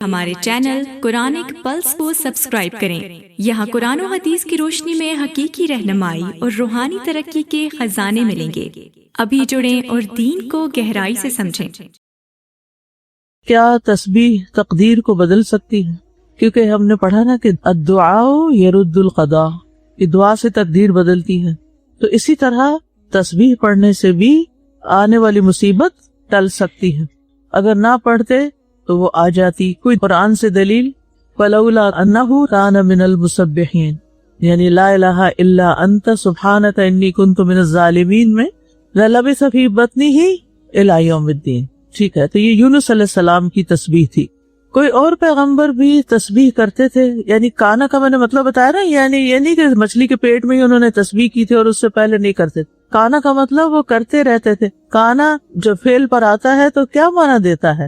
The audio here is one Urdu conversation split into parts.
ہمارے چینل قرآنک پلس کو سبسکرائب کریں۔ یہاں قرآن و حدیث کی روشنی میں حقیقی رہنمائی اور روحانی ترقی کے خزانے ملیں گے۔ ابھی جڑیں اور دین کو گہرائی سے سمجھیں۔ کیا تسبیح تقدیر کو بدل سکتی ہے؟ کیونکہ ہم نے پڑھا نا کہ الدعاء یرد القضاء، کہ دعا سے تقدیر بدلتی ہے، تو اسی طرح تسبیح پڑھنے سے بھی آنے والی مصیبت ٹل سکتی ہے۔ اگر نہ پڑھتے تو وہ آ جاتی۔ کوئی قرآن سے دلیل فلولا انہ کان من المسبحین، یعنی لا الہ الا انت سبحانک انی کنت من الظالمین میں للبث فی بطنہ الی یوم الدین۔ ٹھیک ہے، تو یہ یونس علیہ السلام کی تسبیح تھی۔ کوئی اور پیغمبر بھی تسبیح کرتے تھے، یعنی کانا کا میں نے مطلب بتایا نا، یعنی یہ نہیں کہ مچھلی کے پیٹ میں ہی انہوں نے تسبیح کی تھی اور اس سے پہلے نہیں کرتے تھے۔ کانا کا مطلب وہ کرتے رہتے تھے۔ کانا جو فعل پر آتا ہے تو کیا معنی دیتا ہے؟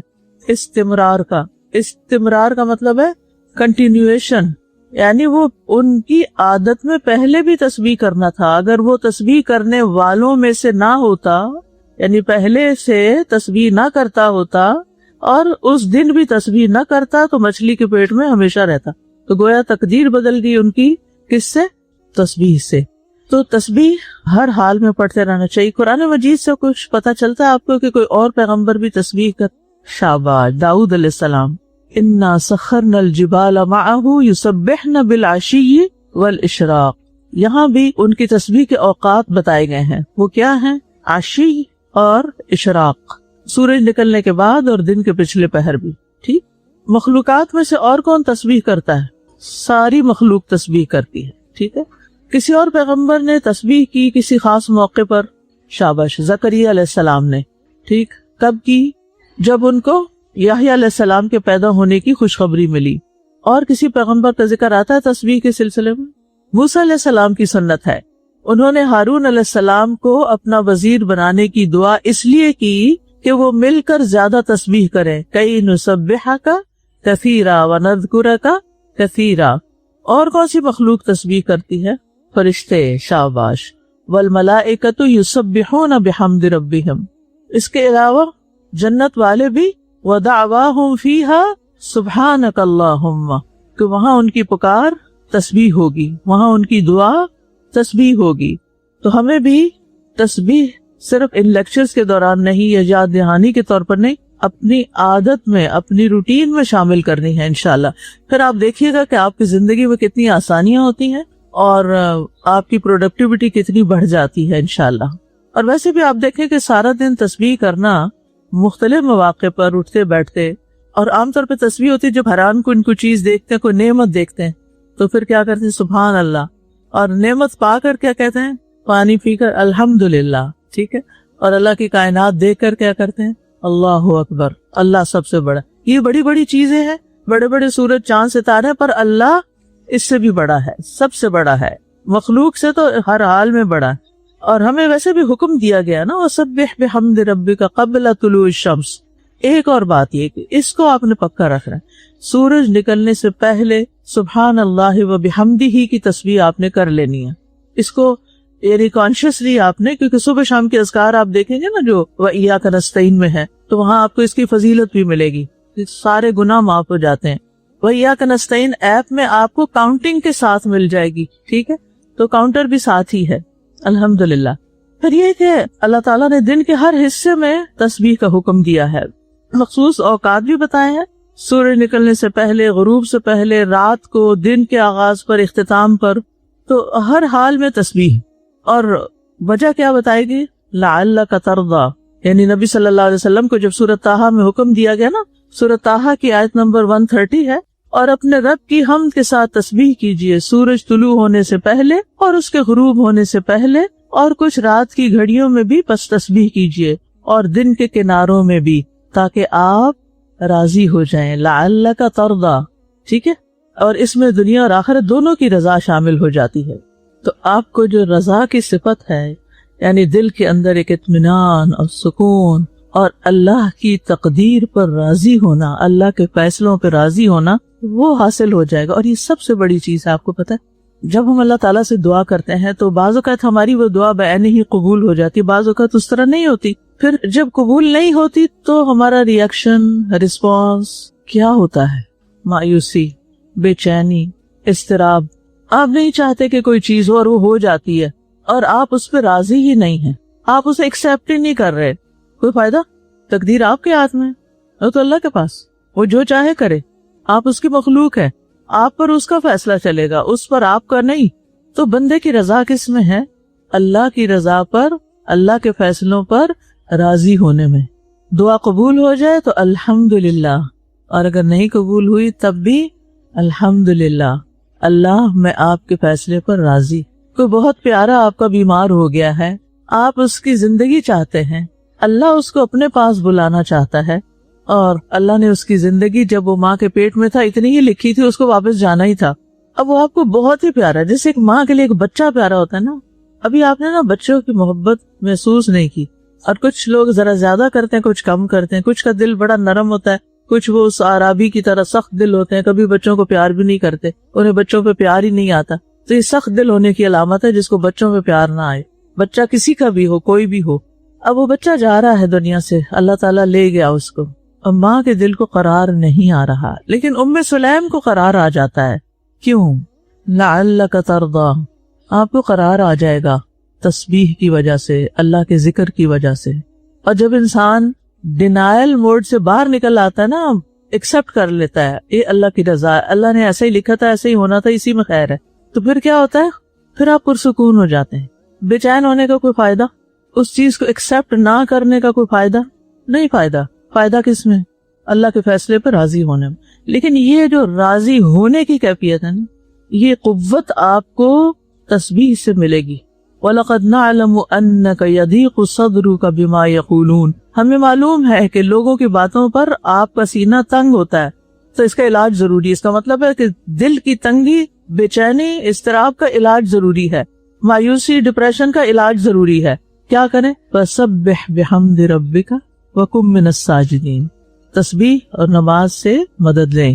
استمرار کا۔ استمرار کا مطلب ہے کنٹینیویشن، یعنی وہ ان کی عادت میں پہلے بھی تسبیح کرنا تھا۔ اگر وہ تسبیح کرنے والوں میں سے نہ ہوتا، یعنی پہلے سے تسبیح نہ کرتا ہوتا اور اس دن بھی تسبیح نہ کرتا تو مچھلی کے پیٹ میں ہمیشہ رہتا۔ تو گویا تقدیر بدل گئی ان کی، کس سے؟ تسبیح سے۔ تو تسبیح ہر حال میں پڑھتے رہنا چاہیے۔ قرآن مجید سے کچھ پتہ چلتا ہے آپ کو کہ کوئی اور پیغمبر بھی تسبیح کر؟ شاباش، داؤد علیہ السلام، انا سخرنا الجبال معه یسبحن بالعشی والاشراق۔ یہاں بھی ان کی تسبیح کے اوقات بتائے گئے ہیں۔ وہ کیا ہیں؟ عشی اور اشراق، سورج نکلنے کے بعد اور دن کے پچھلے پہر بھی۔ ٹھیک، مخلوقات میں سے اور کون تسبیح کرتا ہے؟ ساری مخلوق تسبیح کرتی ہے۔ ٹھیک ہے، کسی اور پیغمبر نے تسبیح کی کسی خاص موقع پر؟ شاباش، زکریا علیہ السلام نے۔ ٹھیک، کب کی؟ جب ان کو یحییٰ علیہ السلام کے پیدا ہونے کی خوشخبری ملی۔ اور کسی پیغمبر کا ذکر آتا ہے تسبیح کے سلسلے میں؟ موسیٰ علیہ السلام کی سنت ہے، انہوں نے ہارون علیہ السلام کو اپنا وزیر بنانے کی دعا اس لیے کی کہ وہ مل کر زیادہ تسبیح کریں، کئی نسبحک کثیرا ونذکرک کثیرا۔ اور کون سی مخلوق تسبیح کرتی ہے؟ فرشتے، شاباش، والملائکۃ یسبحون بحمد ربہم۔ اس کے علاوہ جنت والے بھی ودعواہم فیہا سبحانک اللہم، کہ وہاں ان کی پکار تسبیح ہوگی، وہاں ان کی دعا تسبیح ہوگی۔ تو ہمیں بھی تسبیح صرف ان لیکچرز کے دوران نہیں یا یاد دہانی کے طور پر نہیں، اپنی عادت میں، اپنی روٹین میں شامل کرنی ہے انشاءاللہ۔ پھر آپ دیکھیے گا کہ آپ کی زندگی میں کتنی آسانیاں ہوتی ہیں اور آپ کی پروڈکٹیوٹی کتنی بڑھ جاتی ہے انشاءاللہ۔ اور ویسے بھی آپ دیکھیں کہ سارا دن تسبیح کرنا مختلف مواقع پر اٹھتے بیٹھتے، اور عام طور پہ تسبیح ہوتی ہے جب حیران کن کوئی چیز دیکھتے ہیں، کوئی نعمت دیکھتے ہیں تو پھر کیا کرتے ہیں؟ سبحان اللہ۔ اور نعمت پا کر کیا کہتے ہیں؟ پانی پی کر الحمدللہ۔ ٹھیک ہے، اور اللہ کی کائنات دیکھ کر کیا کرتے ہیں؟ اللہ اکبر، اللہ سب سے بڑا۔ یہ بڑی بڑی چیزیں ہیں، بڑے بڑے سورج چاند ستارے ہیں، پر اللہ اس سے بھی بڑا ہے، سب سے بڑا ہے، مخلوق سے تو ہر حال میں بڑا ہے۔ اور ہمیں ویسے بھی حکم دیا گیا نا، وَسَبِّحْ بِحَمْدِ رَبِّكَ قَبْلَ طُلُوعِ الشَّمْسِ۔ ایک اور بات یہ کہ اس کو آپ نے پکا رکھنا ہے، سورج نکلنے سے پہلے سبحان اللہ و بحمدہ کی تسبیح آپ نے کر لینی ہے۔ اس کو یعنی کانشیسلی آپ نے، کیونکہ صبح شام کے اذکار آپ دیکھیں گے نا جو وَإِيَّاكَ نَسْتَعِينُ میں ہے، تو وہاں آپ کو اس کی فضیلت بھی ملے گی، سارے گناہ معاف ہو جاتے ہیں۔ وَإِيَّاكَ نَسْتَعِينُ ایپ میں آپ کو کاؤنٹنگ کے ساتھ مل جائے گی، ٹھیک ہے، تو کاؤنٹر بھی ساتھ ہی ہے، الحمدللہ۔ پھر یہ کہ اللہ تعالیٰ نے دن کے ہر حصے میں تسبیح کا حکم دیا ہے، مخصوص اوقات بھی بتائے ہیں، سورج نکلنے سے پہلے، غروب سے پہلے، رات کو، دن کے آغاز پر، اختتام پر، تو ہر حال میں تسبیح۔ اور وجہ کیا بتائے گی؟ لعلک ترضی، یعنی نبی صلی اللہ علیہ وسلم کو جب سورۃ طٰہٰ میں حکم دیا گیا نا، سورۃ طٰہٰ کی آیت نمبر 130 ہے، اور اپنے رب کی حمد کے ساتھ تسبیح کیجئے سورج طلوع ہونے سے پہلے اور اس کے غروب ہونے سے پہلے، اور کچھ رات کی گھڑیوں میں بھی پس تسبیح کیجئے، اور دن کے کناروں میں بھی، تاکہ آپ راضی ہو جائیں۔ لعلک ترضی، ٹھیک ہے، اور اس میں دنیا اور آخرت دونوں کی رضا شامل ہو جاتی ہے۔ تو آپ کو جو رضا کی صفت ہے، یعنی دل کے اندر ایک اطمینان اور سکون اور اللہ کی تقدیر پر راضی ہونا، اللہ کے فیصلوں پر راضی ہونا، وہ حاصل ہو جائے گا۔ اور یہ سب سے بڑی چیز ہے، آپ کو پتہ ہے، جب ہم اللہ تعالیٰ سے دعا کرتے ہیں تو بعض اوقات ہماری وہ دعا بعین ہی قبول ہو جاتی، بعض اوقات اس طرح نہیں ہوتی۔ پھر جب قبول نہیں ہوتی تو ہمارا ریئیکشن، رسپانس کیا ہوتا ہے؟ مایوسی، بے چینی، اضطراب. آپ نہیں چاہتے کہ کوئی چیز ہو اور وہ ہو جاتی ہے اور آپ اس پہ راضی ہی نہیں ہیں, آپ اسے ایکسپٹ ہی نہیں کر رہے. کوئی فائدہ؟ تقدیر آپ کے ہاتھ میں ہے, وہ تو اللہ کے پاس, وہ جو چاہے کرے. آپ اس کی مخلوق ہے, آپ پر اس کا فیصلہ چلے گا, اس پر آپ کا نہیں. تو بندے کی رضا کس میں ہے؟ اللہ کی رضا پر, اللہ کے فیصلوں پر راضی ہونے میں. دعا قبول ہو جائے تو الحمدللہ, اور اگر نہیں قبول ہوئی تب بھی الحمدللہ, اللہ میں آپ کے فیصلے پر راضی. کوئی بہت پیارا آپ کا بیمار ہو گیا ہے, آپ اس کی زندگی چاہتے ہیں, اللہ اس کو اپنے پاس بلانا چاہتا ہے, اور اللہ نے اس کی زندگی جب وہ ماں کے پیٹ میں تھا اتنی ہی لکھی تھی, اس کو واپس جانا ہی تھا. اب وہ آپ کو بہت ہی پیارا ہے, جیسے ایک ماں کے لیے ایک بچہ پیارا ہوتا ہے نا. ابھی آپ نے نا بچوں کی محبت محسوس نہیں کی, اور کچھ لوگ ذرا زیادہ کرتے ہیں, کچھ کم کرتے ہیں. کچھ کا دل بڑا نرم ہوتا ہے, کچھ وہ اس عرابی کی طرح سخت دل ہوتے ہیں, کبھی بچوں کو پیار بھی نہیں کرتے, انہیں بچوں پہ پیار ہی نہیں آتا. تو یہ سخت دل ہونے کی علامت ہے, جس کو بچوں پہ پیار نہ آئے. بچہ کسی کا بھی ہو, کوئی بھی ہو. اب وہ بچہ جا رہا ہے دنیا سے, اللہ تعالیٰ لے گیا اس کو, اور ماں کے دل کو قرار نہیں آ رہا, لیکن ام سلیم کو قرار آ جاتا ہے. کیوں؟ لعلک ترضی, آپ کو قرار آ جائے گا تسبیح کی وجہ سے, اللہ کے ذکر کی وجہ سے. اور جب انسان ڈینائل موڈ سے باہر نکل آتا ہے نا, ایکسپٹ کر لیتا ہے یہ اللہ کی رضا ہے, اللہ نے ایسے ہی لکھا تھا, ایسے ہی ہونا تھا, اسی میں خیر ہے, تو پھر کیا ہوتا ہے؟ پھر آپ پرسکون ہو جاتے ہیں. بے چین ہونے کا کوئی فائدہ؟ اس چیز کو ایکسپٹ نہ کرنے کا کوئی فائدہ نہیں. فائدہ کس میں؟ اللہ کے فیصلے پر راضی ہونے میں. لیکن یہ جو راضی ہونے کی کیفیت ہے نا, یہ قوت آپ کو تسبیح سے ملے گی. وَلَقَدْ نَعْلَمُ أَنَّكَ يَضِيقُ صَدْرُكَ بِمَا يَقُولُونَ, ہمیں معلوم ہے کہ لوگوں کی باتوں پر آپ کا سینہ تنگ ہوتا ہے, تو اس کا علاج ضروری ہے. اس کا مطلب ہے کہ دل کی تنگی, بے چینی, اضطراب کا علاج ضروری ہے, مایوسی, ڈپریشن کا علاج ضروری ہے. کیا کریں؟ فَسَبِّحْ بِحَمْدِ رَبِّكَ وَكُن مِّنَ السَّاجِدِينَ, تسبیح اور نماز سے مدد لیں.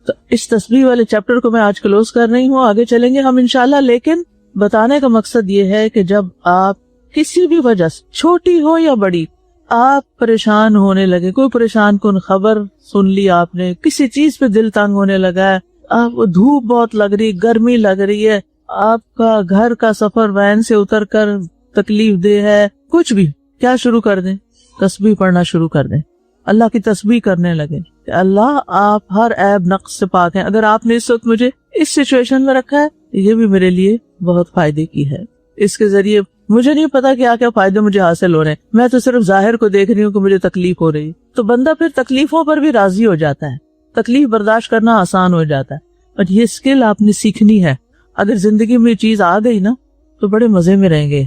تو اس تسبیح والے چیپٹر کو میں آج کلوز کر رہی ہوں, آگے چلیں گے ہم انشاءاللہ. لیکن بتانے کا مقصد یہ ہے کہ جب آپ کسی بھی وجہ سے, چھوٹی ہو یا بڑی, آپ پریشان ہونے لگے, کوئی پریشان کن خبر سن لی آپ نے, کسی چیز پہ دل تنگ ہونے لگا ہے, آپ کو دھوپ بہت لگ رہی, گرمی لگ رہی ہے, آپ کا گھر کا سفر وین سے اتر کر تکلیف دہ ہے, کچھ بھی, کیا شروع کر دیں؟ تسبیح پڑھنا شروع کر دیں, اللہ کی تسبیح کرنے لگے کہ اللہ آپ ہر عیب نقص سے پاک ہیں. اگر آپ نے اس وقت مجھے اس سچویشن میں رکھا ہے, یہ بھی میرے لیے بہت فائدے کی ہے. اس کے ذریعے مجھے نہیں پتا کیا کیا فائدے مجھے حاصل ہو رہے ہیں, میں تو صرف ظاہر کو دیکھ رہی ہوں کہ مجھے تکلیف ہو رہی. تو بندہ پھر تکلیفوں پر بھی راضی ہو جاتا ہے, تکلیف برداشت کرنا آسان ہو جاتا ہے. اور یہ اسکل آپ نے سیکھنی ہے. اگر زندگی میں یہ چیز آ گئی نا, تو بڑے مزے میں رہیں گے,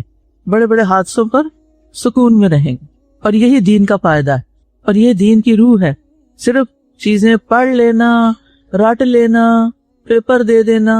بڑے بڑے حادثوں پر سکون میں رہیں گے. اور یہی دین کا فائدہ ہے, اور یہ دین کی روح ہے. صرف چیزیں پڑھ لینا, رٹ لینا, پیپر دے دینا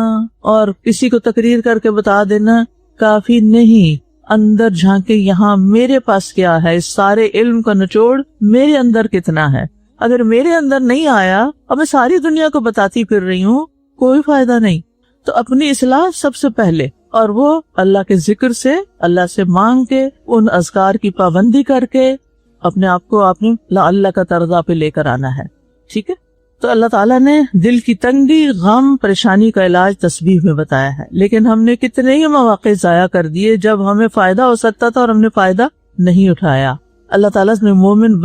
اور کسی کو تقریر کر کے بتا دینا کافی نہیں. اندر جھانکے, یہاں میرے پاس کیا ہے, اس سارے علم کا نچوڑ میرے اندر کتنا ہے. اگر میرے اندر نہیں آیا اور میں ساری دنیا کو بتاتی پھر رہی ہوں, کوئی فائدہ نہیں. تو اپنی اصلاح سب سے پہلے, اور وہ اللہ کے ذکر سے, اللہ سے مانگ کے, ان اذکار کی پابندی کر کے اپنے آپ کو آپ نے اللہ کا ترضا پہ لے کر آنا ہے. ٹھیک ہے؟ تو اللہ تعالیٰ نے دل کی تنگی, غم, پریشانی کا علاج تسبیح میں بتایا ہے. لیکن ہم نے کتنے ہی مواقع ضائع کر دیے جب ہمیں فائدہ ہو سکتا تھا اور ہم نے فائدہ نہیں اٹھایا. اللہ تعالیٰ نے مومن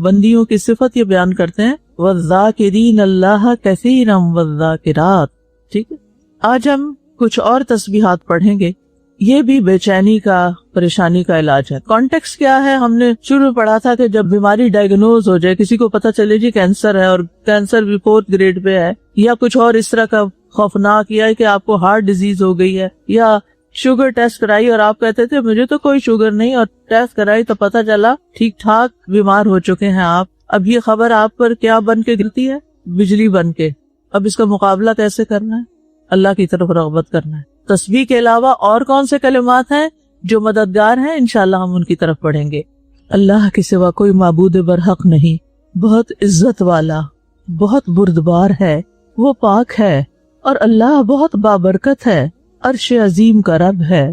بندیوں کی صفت یہ بیان کرتے ہیں, وَالذَّاكِرِينَ اللَّهَ كَثِيرًا وَالذَّاكِرَاتِ. ٹھیک ہے, آج ہم کچھ اور تسبیحات پڑھیں گے. یہ بھی بے چینی کا, پریشانی کا علاج ہے. کانٹیکسٹ کیا ہے؟ ہم نے شروع میں پڑھا تھا کہ جب بیماری ڈائگنوز ہو جائے, کسی کو پتا چلے جی کینسر ہے, اور کینسر بھی 4th گریڈ پہ ہے, یا کچھ اور اس طرح کا خوفناک, یا کہ آپ کو ہارٹ ڈیزیز ہو گئی ہے, یا شوگر ٹیسٹ کرائی اور آپ کہتے تھے مجھے تو کوئی شوگر نہیں, اور ٹیسٹ کرائی تو پتا چلا ٹھیک ٹھاک بیمار ہو چکے ہیں آپ. اب یہ خبر آپ پر کیا بن کے گرتی ہے؟ بجلی بن کے. اب اس کا مقابلہ کیسے کرنا ہے؟ اللہ کی طرف رغبت کرنا ہے. تسبیح کے علاوہ اور کون سے کلمات ہیں جو مددگار ہیں؟ انشاءاللہ ہم ان کی طرف پڑھیں گے. اللہ کے سوا کوئی معبود برحق نہیں, بہت عزت والا, بہت بردبار ہے, وہ پاک ہے, اور اللہ بہت بابرکت ہے, عرش عظیم کا رب ہے,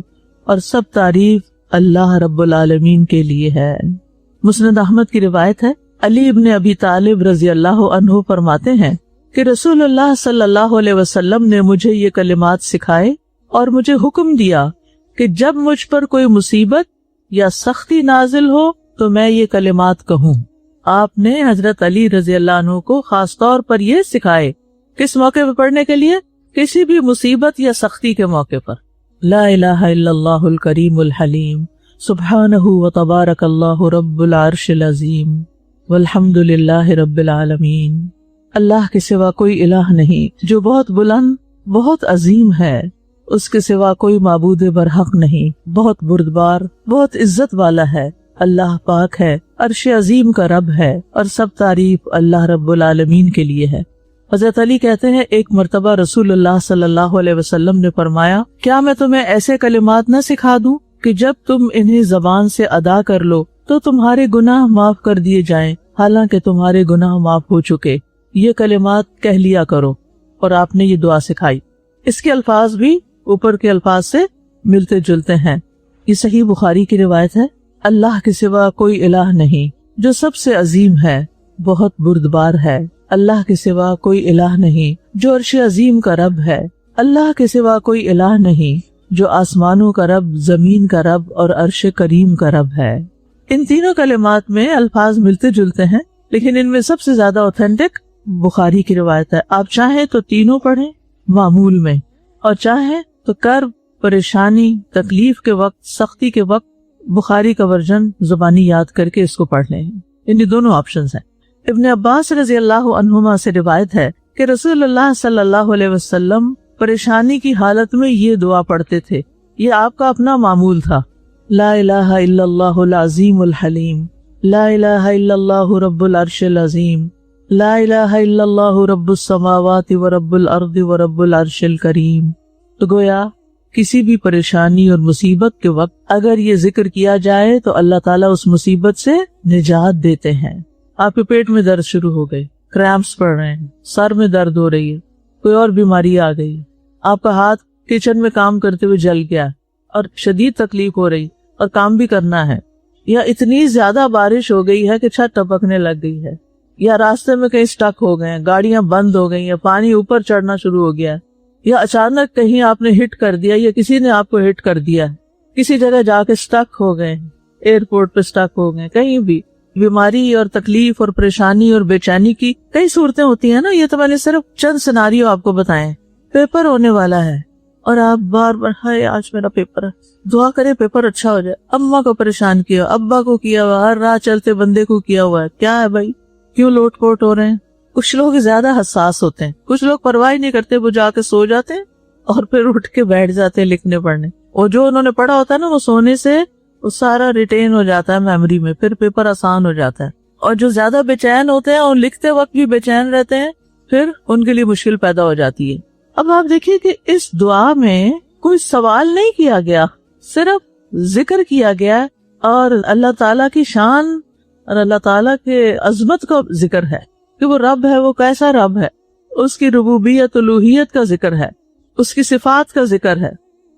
اور سب تعریف اللہ رب العالمین کے لیے ہے. مسند احمد کی روایت ہے, علی ابن ابی طالب رضی اللہ عنہ فرماتے ہیں کہ رسول اللہ صلی اللہ علیہ وسلم نے مجھے یہ کلمات سکھائے اور مجھے حکم دیا کہ جب مجھ پر کوئی مصیبت یا سختی نازل ہو تو میں یہ کلمات کہوں۔ آپ نے حضرت علی رضی اللہ عنہ کو خاص طور پر یہ سکھائے، کس موقع پہ پڑھنے کے لیے؟ کسی بھی مصیبت یا سختی کے موقع پر۔ لا الہ الا اللہ الکریم الحلیم سبحانہ و تبارک اللہ رب العرش العظیم والحمد للہ رب العالمین۔ اللہ کے سوا کوئی الہ نہیں جو بہت بلند، بہت عظیم ہے، اس کے سوا کوئی معبود برحق نہیں، بہت بردبار، بہت عزت والا ہے، اللہ پاک ہے، عرش عظیم کا رب ہے، اور سب تعریف اللہ رب العالمین کے لیے ہے۔ حضرت علی کہتے ہیں ایک مرتبہ رسول اللہ صلی اللہ علیہ وسلم نے فرمایا، کیا میں تمہیں ایسے کلمات نہ سکھا دوں کہ جب تم انہیں زبان سے ادا کر لو تو تمہارے گناہ معاف کر دیے جائیں، حالانکہ تمہارے گناہ معاف ہو چکے۔ یہ کلمات کہہ لیا کرو، اور آپ نے یہ دعا سکھائی۔ اس کے الفاظ بھی اوپر کے الفاظ سے ملتے جلتے ہیں۔ یہ صحیح بخاری کی روایت ہے، اللہ کے سوا کوئی الہ نہیں جو سب سے عظیم ہے، بہت بردبار ہے، اللہ کے سوا کوئی الہ نہیں جو عرش عظیم کا رب ہے، اللہ کے سوا کوئی الہ نہیں جو آسمانوں کا رب، زمین کا رب اور عرش کریم کا رب ہے۔ ان تینوں کلمات میں الفاظ ملتے جلتے ہیں، لیکن ان میں سب سے زیادہ اوتھینٹک بخاری کی روایت ہے۔ آپ چاہیں تو تینوں پڑھیں معمول میں، اور چاہیں تو کرب، پریشانی، تکلیف کے وقت، سختی کے وقت بخاری کا ورژن زبانی یاد کر کے اس کو پڑھ لیں۔ ان دونوں آپشنز ہیں۔ ابن عباس رضی اللہ عنہما سے روایت ہے کہ رسول اللہ صلی اللہ علیہ وسلم پریشانی کی حالت میں یہ دعا پڑھتے تھے، یہ آپ کا اپنا معمول تھا۔ لا الہ الا اللہ العظیم الحلیم، لا الہ الا اللہ رب العرش العظیم، لا الہ الا اللہ رب السماوات و رب الارض و رب العرش الکریم۔ تو گویا کسی بھی پریشانی اور مصیبت کے وقت اگر یہ ذکر کیا جائے تو اللہ تعالیٰ اس مصیبت سے نجات دیتے ہیں۔ آپ کے پیٹ میں درد شروع ہو گئے، کریمپس پڑ رہے ہیں، سر میں درد ہو رہی ہے، کوئی اور بیماری آ گئی، آپ کا ہاتھ کچن میں کام کرتے ہوئے جل گیا اور شدید تکلیف ہو رہی اور کام بھی کرنا ہے، یا اتنی زیادہ بارش ہو گئی ہے کہ چھت ٹپکنے لگ گئی ہے، یا راستے میں کہیں سٹک ہو گئے ہیں، گاڑیاں بند ہو گئی ہیں، پانی اوپر چڑھنا شروع ہو گیا، یا اچانک کہیں آپ نے ہٹ کر دیا یا کسی نے آپ کو ہٹ کر دیا، کسی جگہ جا کے سٹک ہو گئے، ایئرپورٹ پہ سٹک ہو گئے، کہیں بھی بیماری اور تکلیف اور پریشانی اور بے چینی کی کئی صورتیں ہوتی ہیں نا۔ یہ تو میں نے صرف چند سیناریو آپ کو بتائے۔ پیپر ہونے والا ہے اور آپ بار بار ہائے آج میرا پیپر ہے، دعا کرے پیپر اچھا ہو جائے، اماں کو پریشان کیا، ابا کو کیا ہوا، ہر راہ چلتے بندے کو کیا ہوا ہے، کیا ہے بھائی، کیوں لوٹ پوٹ ہو رہے ہیں؟ کچھ لوگ زیادہ حساس ہوتے ہیں، کچھ لوگ پرواہ نہیں کرتے، وہ جا کے سو جاتے ہیں اور پھر اٹھ کے بیٹھ جاتے ہیں لکھنے پڑھنے، اور جو انہوں نے پڑھا ہوتا ہے نا وہ سونے سے وہ سارا ریٹین ہو جاتا ہے میموری میں، پھر پیپر آسان ہو جاتا ہے۔ اور جو زیادہ بے چین ہوتے ہیں اور لکھتے وقت بھی بے چین رہتے ہیں، پھر ان کے لیے مشکل پیدا ہو جاتی ہے۔ اب آپ دیکھیے کہ اس دعا میں کوئی سوال نہیں کیا گیا، صرف ذکر کیا گیا اور اللہ تعالیٰ کی شان اور اللہ تعالیٰ کے عظمت کا ذکر ہے کہ وہ رب ہے، وہ کیسا رب ہے، اس کی ربوبیت الوہیت کا ذکر ہے، اس کی صفات کا ذکر ہے۔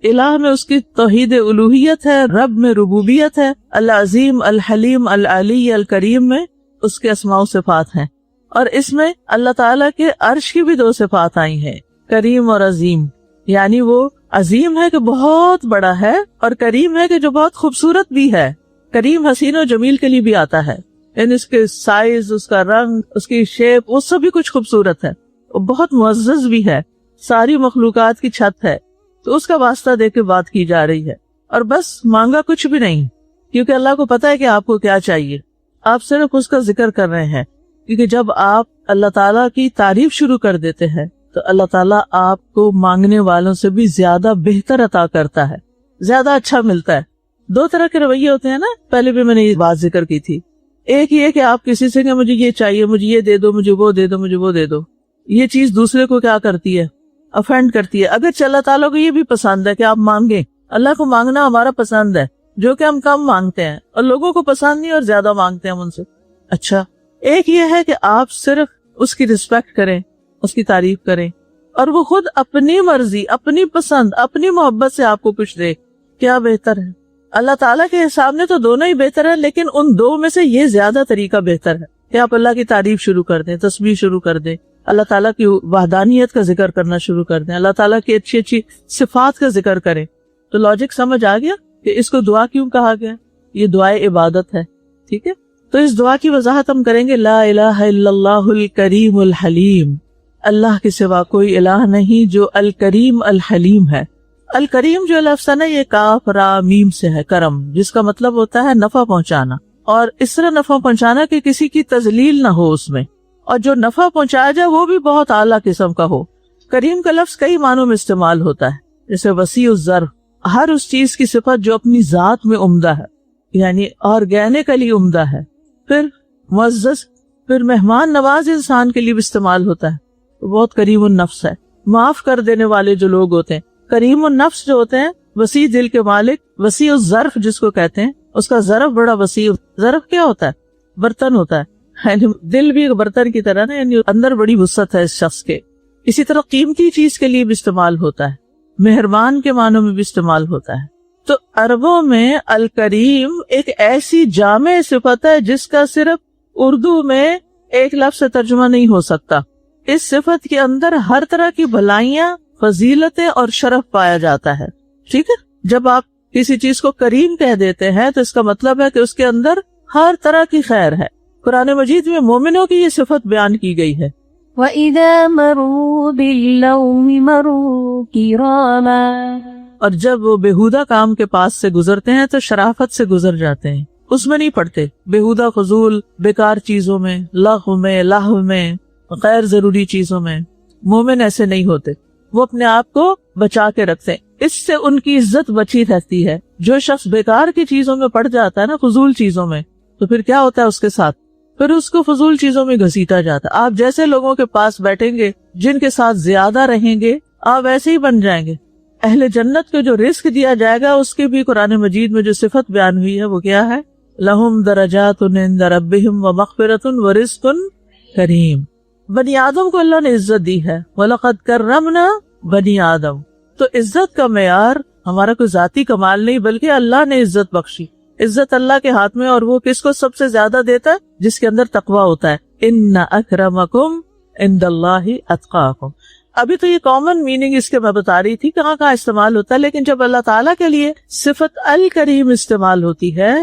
الہ میں اس کی توحید الوہیت ہے، رب میں ربوبیت ہے، العظیم، الحلیم، العلی، الکریم میں اس کے اسماء و صفات ہیں، اور اس میں اللہ تعالیٰ کے عرش کی بھی دو صفات آئی ہیں، کریم اور عظیم، یعنی وہ عظیم ہے کہ بہت بڑا ہے، اور کریم ہے کہ جو بہت خوبصورت بھی ہے۔ کریم حسین و جمیل کے لیے بھی آتا ہے، یعنی اس کے سائز، اس کا رنگ، اس کی شیپ، وہ سب بھی کچھ خوبصورت ہے، وہ بہت معزز بھی ہے، ساری مخلوقات کی چھت ہے۔ تو اس کا واسطہ دے کے بات کی جا رہی ہے، اور بس مانگا کچھ بھی نہیں، کیونکہ اللہ کو پتا ہے کہ آپ کو کیا چاہیے، آپ صرف اس کا ذکر کر رہے ہیں، کیونکہ جب آپ اللہ تعالیٰ کی تعریف شروع کر دیتے ہیں تو اللہ تعالیٰ آپ کو مانگنے والوں سے بھی زیادہ بہتر عطا کرتا ہے، زیادہ اچھا ملتا ہے۔ دو طرح کے رویے ہوتے ہیں نا، پہلے بھی میں نے یہ بات ذکر کی تھی۔ ایک یہ کہ آپ کسی سے کہ مجھے یہ چاہیے، مجھے یہ دے دو، مجھے وہ دے دو، مجھے وہ دے دو، یہ چیز دوسرے کو کیا کرتی ہے، افینڈ کرتی ہے۔ اگر اللہ تعالیٰ کو یہ بھی پسند ہے کہ آپ مانگیں، اللہ کو مانگنا ہمارا پسند ہے، جو کہ ہم کم مانگتے ہیں، اور لوگوں کو پسند نہیں اور زیادہ مانگتے ہیں ہم ان سے۔ اچھا، ایک یہ ہے کہ آپ صرف اس کی رسپیکٹ کریں، اس کی تعریف کریں، اور وہ خود اپنی مرضی، اپنی پسند، اپنی محبت سے آپ کو کچھ دے، کیا بہتر ہے؟ اللہ تعالیٰ کے حساب میں تو دونوں ہی بہتر ہے، لیکن ان دو میں سے یہ زیادہ طریقہ بہتر ہے کہ آپ اللہ کی تعریف شروع کر دیں, تسبیح شروع کر دیں, اللہ تعالیٰ کی وحدانیت کا ذکر کرنا شروع کر دیں, اللہ تعالیٰ کی اچھی اچھی صفات کا ذکر کریں. تو لاجک سمجھ آ گیا کہ اس کو دعا کیوں کہا گیا. یہ دعائے عبادت ہے. ٹھیک ہے, تو اس دعا کی وضاحت ہم کریں گے. لا الہ الا اللہ الکریم الحلیم, اللہ کے سوا کوئی الہ نہیں جو الکریم الحلیم ہے. الکریم جو لفظ ہے نا, یہ کاف را میم سے ہے, کرم, جس کا مطلب ہوتا ہے نفع پہنچانا, اور اس طرح نفع پہنچانا کہ کسی کی تذلیل نہ ہو اس میں, اور جو نفع پہنچایا جائے وہ بھی بہت اعلیٰ قسم کا ہو. کریم کا لفظ کئی معنوں میں استعمال ہوتا ہے, جیسے وسیع الظرف, ہر اس چیز کی صفت جو اپنی ذات میں عمدہ ہے, یعنی آرگینکلی عمدہ ہے. پھر معزز, پھر مہمان نواز انسان کے لیے بھی استعمال ہوتا ہے, بہت کریم النفس ہے. معاف کر دینے والے جو لوگ ہوتے ہیں, کریم النفس جو ہوتے ہیں, وسیع دل کے مالک, وسیع الظرف جس کو کہتے ہیں, اس کا ظرف بڑا وسیع. ظرف کیا ہوتا ہے؟ برتن ہوتا ہے. دل بھی ایک برتن کی طرح نا, یعنی اندر بڑی وسعت ہے اس شخص کے. اسی طرح قیمتی چیز کے لیے بھی استعمال ہوتا ہے, مہربان کے معنوں میں بھی استعمال ہوتا ہے. تو عربوں میں الکریم ایک ایسی جامع صفت ہے جس کا صرف اردو میں ایک لفظ سے ترجمہ نہیں ہو سکتا. اس صفت کے اندر ہر طرح کی بھلائیاں, فضیلتیں اور شرف پایا جاتا ہے. ٹھیک ہے, جب آپ کسی چیز کو کریم کہہ دیتے ہیں تو اس کا مطلب ہے کہ اس کے اندر ہر طرح کی خیر ہے. قرآن مجید میں مومنوں کی یہ صفت بیان کی گئی ہے. وَإِذَا مَرُّوا بِاللَّغْوِ مَرُّوا كِرَامًا, اور جب وہ بےہودہ کام کے پاس سے گزرتے ہیں تو شرافت سے گزر جاتے ہیں, اس میں نہیں پڑتے. بےہودہ فضول بیکار چیزوں میں, لغو میں, لہو میں, غیر ضروری چیزوں میں مومن ایسے نہیں ہوتے. وہ اپنے آپ کو بچا کے رکھتے ہیں, اس سے ان کی عزت بچی رہتی ہے. جو شخص بیکار کی چیزوں میں پڑ جاتا ہے نا, فضول چیزوں میں, تو پھر کیا ہوتا ہے اس کے ساتھ؟ پھر اس کو فضول چیزوں میں گھسیٹا جاتا ہے. آپ جیسے لوگوں کے پاس بیٹھیں گے, جن کے ساتھ زیادہ رہیں گے, آپ ویسے ہی بن جائیں گے. اہل جنت کو جو رزق دیا جائے گا اس کی بھی قرآن مجید میں جو صفت بیان ہوئی ہے وہ کیا ہے؟ لہم درجات عند ربہم ومغفرۃ ورزق کریم. بنی آدم کو اللہ نے عزت دی ہے, وَلَقَدْ كَرَّمْنَا بنی آدم. تو عزت کا معیار ہمارا کوئی ذاتی کمال نہیں, بلکہ اللہ نے عزت بخشی. عزت اللہ کے ہاتھ میں, اور وہ کس کو سب سے زیادہ دیتا ہے؟ جس کے اندر تقوی ہوتا ہے. ان اکرمکم عند اللہ اتقاکم. ابھی تو یہ کامن میننگ اس کے میں بتا رہی تھی کہاں کہاں استعمال ہوتا ہے, لیکن جب اللہ تعالیٰ کے لیے صفت الکریم استعمال ہوتی ہے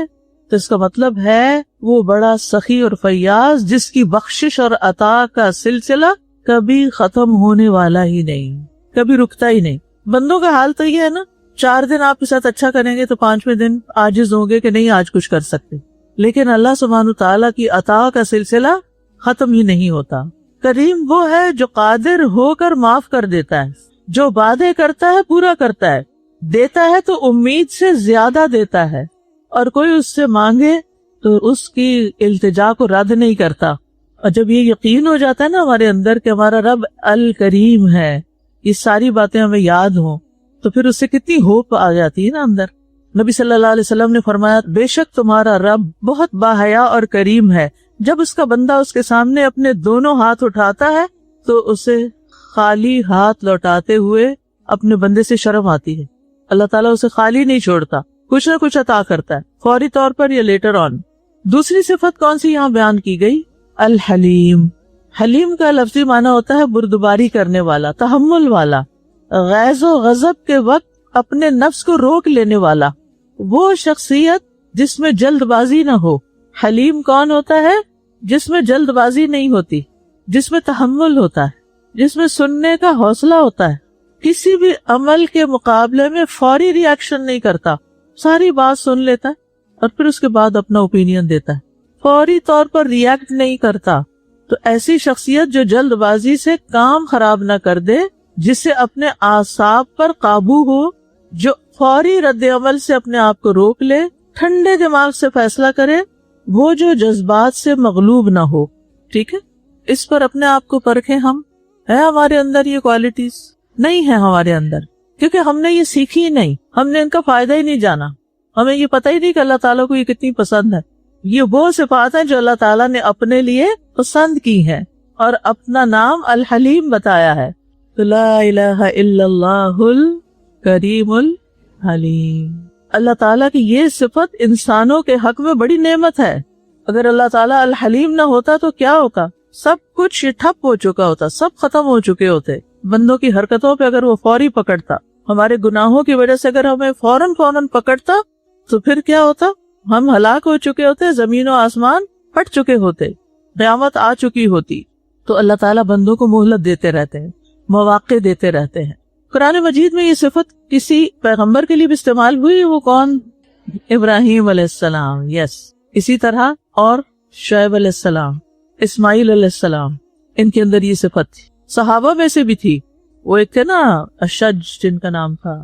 تو اس کا مطلب ہے وہ بڑا سخی اور فیاض, جس کی بخشش اور عطا کا سلسلہ کبھی ختم ہونے والا ہی نہیں, کبھی رکتا ہی نہیں. بندوں کا حال تو یہ ہے نا, 4 دن آپ کے ساتھ اچھا کریں گے تو 5ویں دن عاجز ہوں گے کہ نہیں آج کچھ کر سکتے. لیکن اللہ سبحانہ تعالیٰ کی عطا کا سلسلہ ختم ہی نہیں ہوتا. کریم وہ ہے جو قادر ہو کر معاف کر دیتا ہے, جو وعدے کرتا ہے پورا کرتا ہے, دیتا ہے تو امید سے زیادہ دیتا ہے, اور کوئی اس سے مانگے تو اس کی التجا کو رد نہیں کرتا. اور جب یہ یقین ہو جاتا ہے نا ہمارے اندر کہ ہمارا رب الکریم ہے, یہ ساری باتیں ہمیں یاد ہوں, تو پھر اس سے کتنی ہوپ آ جاتی ہے نا اندر. نبی صلی اللہ علیہ وسلم نے فرمایا, بے شک تمہارا رب بہت باحیا اور کریم ہے. جب اس کا بندہ اس کے سامنے اپنے دونوں ہاتھ اٹھاتا ہے تو اسے خالی ہاتھ لوٹاتے ہوئے اپنے بندے سے شرم آتی ہے. اللہ تعالیٰ اسے خالی نہیں چھوڑتا, کچھ نہ کچھ عطا کرتا ہے, فوری طور پر یا لیٹر آن. دوسری صفت کون سی یہاں بیان کی گئی؟ الحلیم. حلیم کا لفظی معنی ہوتا ہے بردباری کرنے والا, تحمل والا, غیظ و غضب کے وقت اپنے نفس کو روک لینے والا, وہ شخصیت جس میں جلد بازی نہ ہو. حلیم کون ہوتا ہے؟ جس میں جلد بازی نہیں ہوتی, جس میں تحمل ہوتا ہے, جس میں سننے کا حوصلہ ہوتا ہے, کسی بھی عمل کے مقابلے میں فوری ری ایکشن نہیں کرتا, ساری بات سن لیتا ہے اور پھر اس کے بعد اپنا اوپینین دیتا ہے, فوری طور پر ری ایکٹ نہیں کرتا. تو ایسی شخصیت جو جلد بازی سے کام خراب نہ کر دے, جس سے اپنے اعصاب پر قابو ہو, جو فوری رد عمل سے اپنے آپ کو روک لے, ٹھنڈے دماغ سے فیصلہ کرے, وہ جو جذبات سے مغلوب نہ ہو. ٹھیک ہے, اس پر اپنے آپ کو پرکھیں. ہم ہے ہمارے اندر یہ کوالٹیز؟ نہیں ہے ہمارے اندر, کیونکہ ہم نے یہ سیکھی ہی نہیں, ہم نے ان کا فائدہ ہی نہیں جانا, ہمیں یہ پتہ ہی نہیں کہ اللہ تعالیٰ کو یہ کتنی پسند ہے. یہ وہ صفات ہیں جو اللہ تعالیٰ نے اپنے لیے پسند کی ہیں اور اپنا نام الحلیم بتایا ہے. تو لا الہ الا اللہ الکریم الحلیم. اللہ تعالیٰ کی یہ صفت انسانوں کے حق میں بڑی نعمت ہے. اگر اللہ تعالیٰ الحلیم نہ ہوتا تو کیا ہوتا؟ سب کچھ ٹھپ ہو چکا ہوتا، سب ختم ہو چکے ہوتے. بندوں کی حرکتوں پہ اگر وہ فوری پکڑتا، ہمارے گناہوں کی وجہ سے اگر ہمیں فوراً پکڑتا تو پھر کیا ہوتا؟ ہم ہلاک ہو چکے ہوتے، زمین و آسمان پھٹ چکے ہوتے، قیامت آ چکی ہوتی. تو اللہ تعالیٰ بندوں کو مہلت دیتے رہتے ہیں، مواقع دیتے رہتے ہیں. قرآن مجید میں یہ صفت کسی پیغمبر کے لیے بھی استعمال ہوئی. وہ کون؟ ابراہیم علیہ السلام. یس. اسی طرح اور شعیب علیہ السلام، اسماعیل علیہ السلام، ان کے اندر یہ صفت تھی. صحابہ میں سے بھی تھی. وہ ایک تھے نا اشج جن کا نام تھا،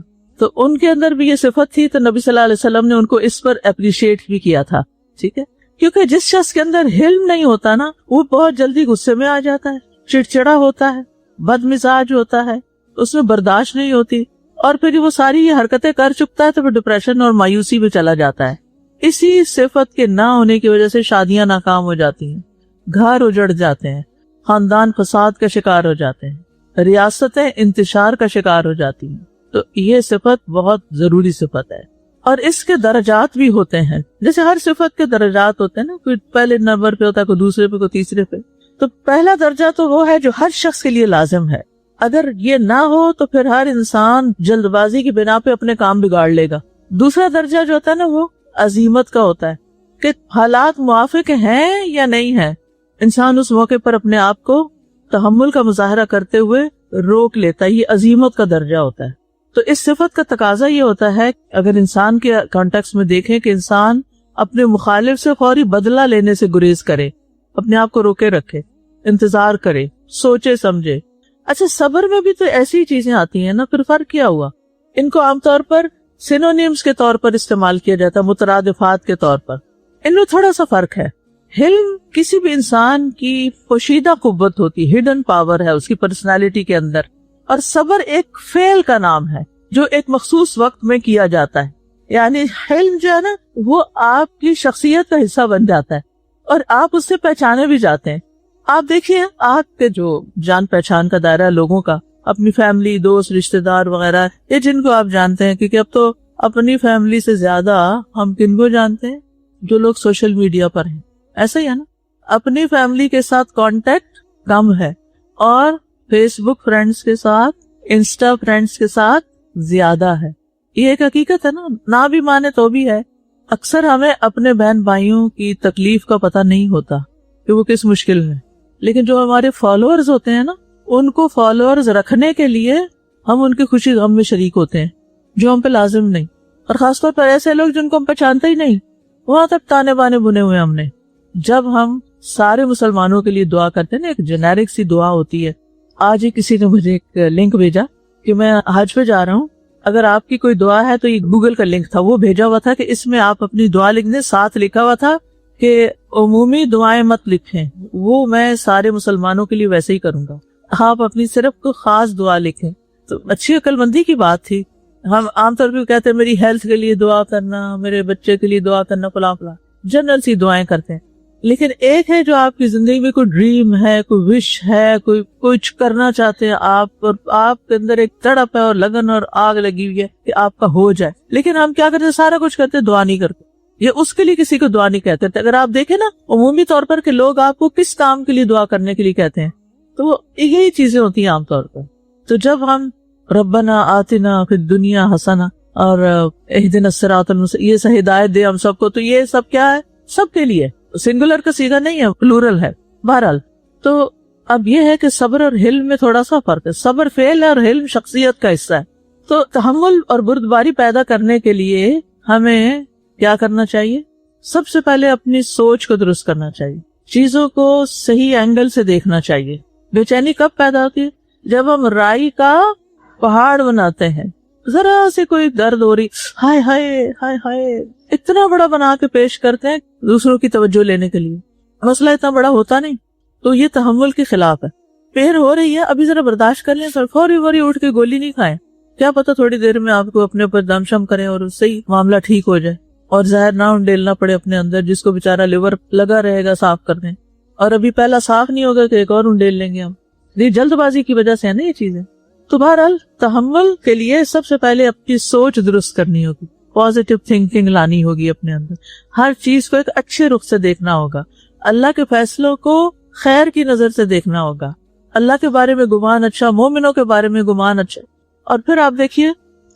تو ان کے اندر بھی یہ صفت تھی. تو نبی صلی اللہ علیہ وسلم نے ان کو اس پر اپریشیٹ بھی کیا تھا. ٹھیک ہے، کیونکہ جس شخص کے اندر حلم نہیں ہوتا نا، وہ بہت جلدی غصے میں آ جاتا ہے، چڑچڑا ہوتا ہے، بد مزاج ہوتا ہے، اس میں برداشت نہیں ہوتی، اور پھر وہ ساری یہ حرکتیں کر چکتا ہے تو پھر ڈپریشن اور مایوسی میں چلا جاتا ہے. اسی صفت کے نہ ہونے کی وجہ سے شادیاں ناکام ہو جاتی ہیں، گھر اجڑ جاتے ہیں، خاندان فساد کا شکار ہو جاتے ہیں، ریاستیں انتشار کا شکار ہو جاتی ہیں. تو یہ صفت بہت ضروری صفت ہے، اور اس کے درجات بھی ہوتے ہیں. جیسے ہر صفت کے درجات ہوتے ہیں نا، کوئی پہلے نمبر پہ ہوتا ہے، کوئی دوسرے پہ، کوئی تیسرے پہ. تو پہلا درجہ تو وہ ہے جو ہر شخص کے لیے لازم ہے. اگر یہ نہ ہو تو پھر ہر انسان جلد بازی کی بنا پہ اپنے کام بگاڑ لے گا. دوسرا درجہ جو ہوتا ہے نا، وہ عزیمت کا ہوتا ہے کہ حالات موافق ہیں یا نہیں ہیں، انسان اس موقع پر اپنے آپ کو تحمل کا مظاہرہ کرتے ہوئے روک لیتا ہے. یہ عزیمت کا درجہ ہوتا ہے. تو اس صفت کا تقاضا یہ ہوتا ہے، اگر انسان کے کانٹیکس میں دیکھیں، کہ انسان اپنے مخالف سے فوری بدلہ لینے سے گریز کرے، اپنے آپ کو روکے رکھے، انتظار کرے، سوچے سمجھے. اچھا، صبر میں بھی تو ایسی چیزیں آتی ہیں نا. پھر فرق کیا ہوا؟ ان کو عام طور پر سینونیمز کے طور پر استعمال کیا جاتا ہے، مترادفات کے طور پر. ان میں تھوڑا سا فرق ہے. حلم کسی بھی انسان کی پوشیدہ قوت ہوتی، ہڈن پاور ہے اس کی پرسنالٹی کے اندر، اور صبر ایک فعل کا نام ہے جو ایک مخصوص وقت میں کیا جاتا ہے. یعنی حلم جو ہے نا، وہ آپ کی شخصیت کا حصہ بن جاتا ہے اور آپ اس سے پہچانے بھی جاتے ہیں. آپ دیکھیے، آپ کے جو جان پہچان کا دائرہ ہے لوگوں کا، اپنی فیملی، دوست، رشتہ دار وغیرہ، یہ جن کو آپ جانتے ہیں، کیونکہ اب تو اپنی فیملی سے زیادہ ہم کن کو جانتے ہیں؟ جو لوگ سوشل میڈیا پر ہیں. ایسا ہی ہے نا، اپنی فیملی کے ساتھ کانٹیکٹ کم ہے اور فیس بک فرینڈز کے ساتھ، انسٹا فرینڈز کے ساتھ زیادہ ہے. یہ ایک حقیقت ہے نا، نہ بھی مانے تو بھی ہے. اکثر ہمیں اپنے بہن بھائیوں کی تکلیف کا پتہ نہیں ہوتا کہ وہ کس مشکل میں، لیکن جو ہمارے فالوورز ہوتے ہیں نا، ان کو فالوورز رکھنے کے لیے ہم ان کی خوشی غم میں شریک ہوتے ہیں، جو ہم پہ لازم نہیں. اور خاص طور پر ایسے لوگ جن کو ہم پہچانتے ہی نہیں، وہاں تک تانے بانے بنے ہوئے ہم نے. جب ہم سارے مسلمانوں کے لیے دعا کرتے ہیں نا، ایک جنیرک سی دعا ہوتی ہے. آج ہی کسی نے مجھے ایک لنک بھیجا کہ میں حج پہ جا رہا ہوں، اگر آپ کی کوئی دعا ہے تو یہ گوگل کا لنک تھا، وہ بھیجا ہوا تھا کہ اس میں آپ اپنی دعا لکھ دیں. ساتھ لکھا ہوا تھا کہ عمومی دعائیں مت لکھیں، وہ میں سارے مسلمانوں کے لیے ویسے ہی کروں گا، آپ اپنی صرف کوئی خاص دعا لکھیں. تو اچھی عقل مندی کی بات تھی. ہم عام طور پہ کہتے ہیں میری ہیلتھ کے لیے دعا کرنا، میرے بچے کے لیے دعا کرنا، فلاں فلاں جنرل سی دعائیں کرتے ہیں. لیکن ایک ہے جو آپ کی زندگی میں کوئی ڈریم ہے، کوئی وش ہے، کوئی کچھ کرنا چاہتے ہیں آپ، اور آپ کے اندر ایک تڑپ ہے اور لگن اور آگ لگی ہوئی ہے کہ آپ کا ہو جائے. لیکن ہم کیا کرتے ہیں؟ سارا کچھ کرتے ہیں، دعا نہیں کرتے. یہ اس کے لیے کسی کو دعا نہیں کہتے. اگر آپ دیکھیں نا، عمومی طور پر کہ لوگ آپ کو کس کام کے لیے دعا کرنے کے لیے کہتے ہیں، تو وہ یہی چیزیں ہوتی ہیں عام طور پر. تو جب ہم ربنا آتنا فی الدنیا حسنہ اور اہدنا الصراط المستقیم، یہ سے ہدایت دے ہم سب کو، تو یہ سب کیا ہے؟ سب کے لیے، سنگولر کا صیغہ نہیں ہے، پلورل ہے. بہرحال تو اب یہ ہے کہ صبر اور حلم میں تھوڑا سا فرق ہے. صبر فعل ہے اور حلم شخصیت کا حصہ ہے. تو تحمل اور بردباری پیدا کرنے کے لیے ہمیں کیا کرنا چاہیے؟ سب سے پہلے اپنی سوچ کو درست کرنا چاہیے، چیزوں کو صحیح اینگل سے دیکھنا چاہیے. بے چینی کب پیدا ہوتی ہے؟ جب ہم رائی کا پہاڑ بناتے ہیں، ذرا سے کوئی درد ہو رہی، ہائے ہائے ہائے ہائے، اتنا بڑا بنا کے پیش کرتے ہیں دوسروں کی توجہ لینے کے لیے. مسئلہ اتنا بڑا ہوتا نہیں. تو یہ تحمل کے خلاف ہے. پیر ہو رہی ہے، ابھی ذرا برداشت کر لیں، فوری اٹھ کے گولی نہیں کھائیں. کیا پتا تھوڑی دیر میں آپ کو اپنے اوپر دم شم کریں اور اس سے ہی معاملہ ٹھیک ہو جائے اور زہر نہ انڈیلنا پڑے اپنے اندر، جس کو بےچارا لیور لگا رہے گا صاف کرنے، اور ابھی پہلا صاف نہیں ہوگا کہ ایک اور انڈیل لیں گے ہم. یہ جلد بازی کی وجہ سے ہے نا یہ چیزیں. تو بہرحال تحمل کے لیے سب سے پہلے اپنی سوچ درست کرنی ہوگی. پازیٹیو تھنکنگ لانی ہوگی اپنے اندر. ہر چیز کو ایک اچھے رخ سے دیکھنا ہوگا. اللہ کے فیصلوں کو خیر کی نظر سے دیکھنا ہوگا. اللہ کے بارے میں گمان اچھا, مومنوں کے بارے میں گمان اچھا. اور پھر آپ دیکھیے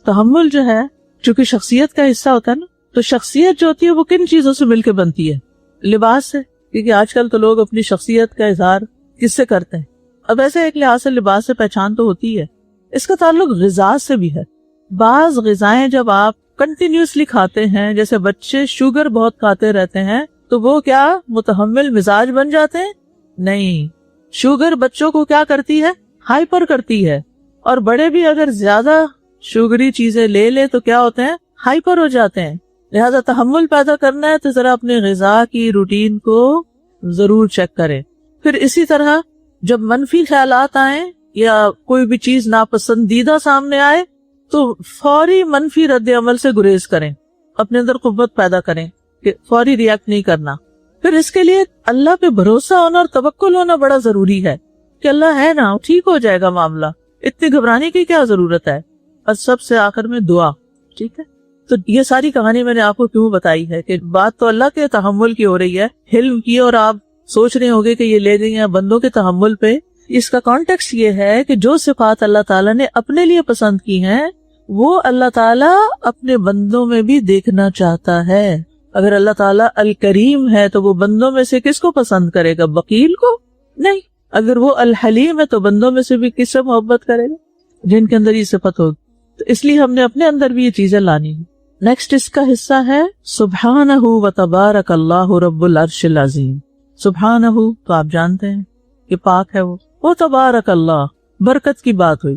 تحمل جو ہے چونکہ شخصیت کا حصہ ہوتا ہے نا, تو شخصیت جو ہوتی ہے وہ کن چیزوں سے مل کے بنتی ہے؟ لباس سے. کیونکہ آج کل تو لوگ اپنی شخصیت کا اظہار کس سے کرتے ہیں؟ اب ایسے ایک لحاظ سے لباس سے پہچان تو ہوتی ہے, اس کا تعلق غذا سے بھی ہے. بعض غذائیں جب آپ کنٹینیوسلی کھاتے ہیں, جیسے بچے شوگر بہت کھاتے رہتے ہیں, تو وہ کیا متحمل مزاج بن جاتے ہیں؟ نہیں. شوگر بچوں کو کیا کرتی ہے؟ ہائپر کرتی ہے. اور بڑے بھی اگر زیادہ شوگری چیزیں لے لیں تو کیا ہوتے ہیں؟ ہائپر ہو جاتے ہیں. لہذا تحمل پیدا کرنا ہے تو ذرا اپنے غذا کی روٹین کو ضرور چیک کریں. پھر اسی طرح جب منفی خیالات آئیں یا کوئی بھی چیز ناپسندیدہ سامنے آئے تو فوری منفی رد عمل سے گریز کریں, اپنے اندر قوت پیدا کریں کہ فوری ریاکٹ نہیں کرنا. پھر اس کے لیے اللہ پہ بھروسہ ہونا اور توکل ہونا بڑا ضروری ہے کہ اللہ ہے نا, ٹھیک ہو جائے گا معاملہ, اتنی گھبرانے کی کیا ضرورت ہے. اور سب سے آخر میں دعا. ٹھیک ہے, تو یہ ساری کہانی میں نے آپ کو کیوں بتائی ہے کہ بات تو اللہ کے تحمل کی ہو رہی ہے, حلم کی, اور آپ سوچ رہے ہوگے کہ یہ لے گئی ہیں بندوں کے تحمل پہ. اس کا کانٹیکسٹ یہ ہے کہ جو صفات اللہ تعالیٰ نے اپنے لیے پسند کی ہیں وہ اللہ تعالیٰ اپنے بندوں میں بھی دیکھنا چاہتا ہے. اگر اللہ تعالیٰ الکریم ہے تو وہ بندوں میں سے کس کو پسند کرے گا؟ بخیل کو نہیں. اگر وہ الحلیم ہے تو بندوں میں سے بھی کس سے محبت کرے گا؟ جن کے اندر یہ صفت ہوگی. تو اس لیے ہم نے اپنے اندر بھی یہ چیزیں لانی ہیں. نیکسٹ اس کا حصہ ہے سبحانہ و تبارک اللہ رب العرش العظیم. سبحانہ تو آپ جانتے ہیں کہ پاک ہے وہ تبارک اللہ. برکت کی بات ہوئی.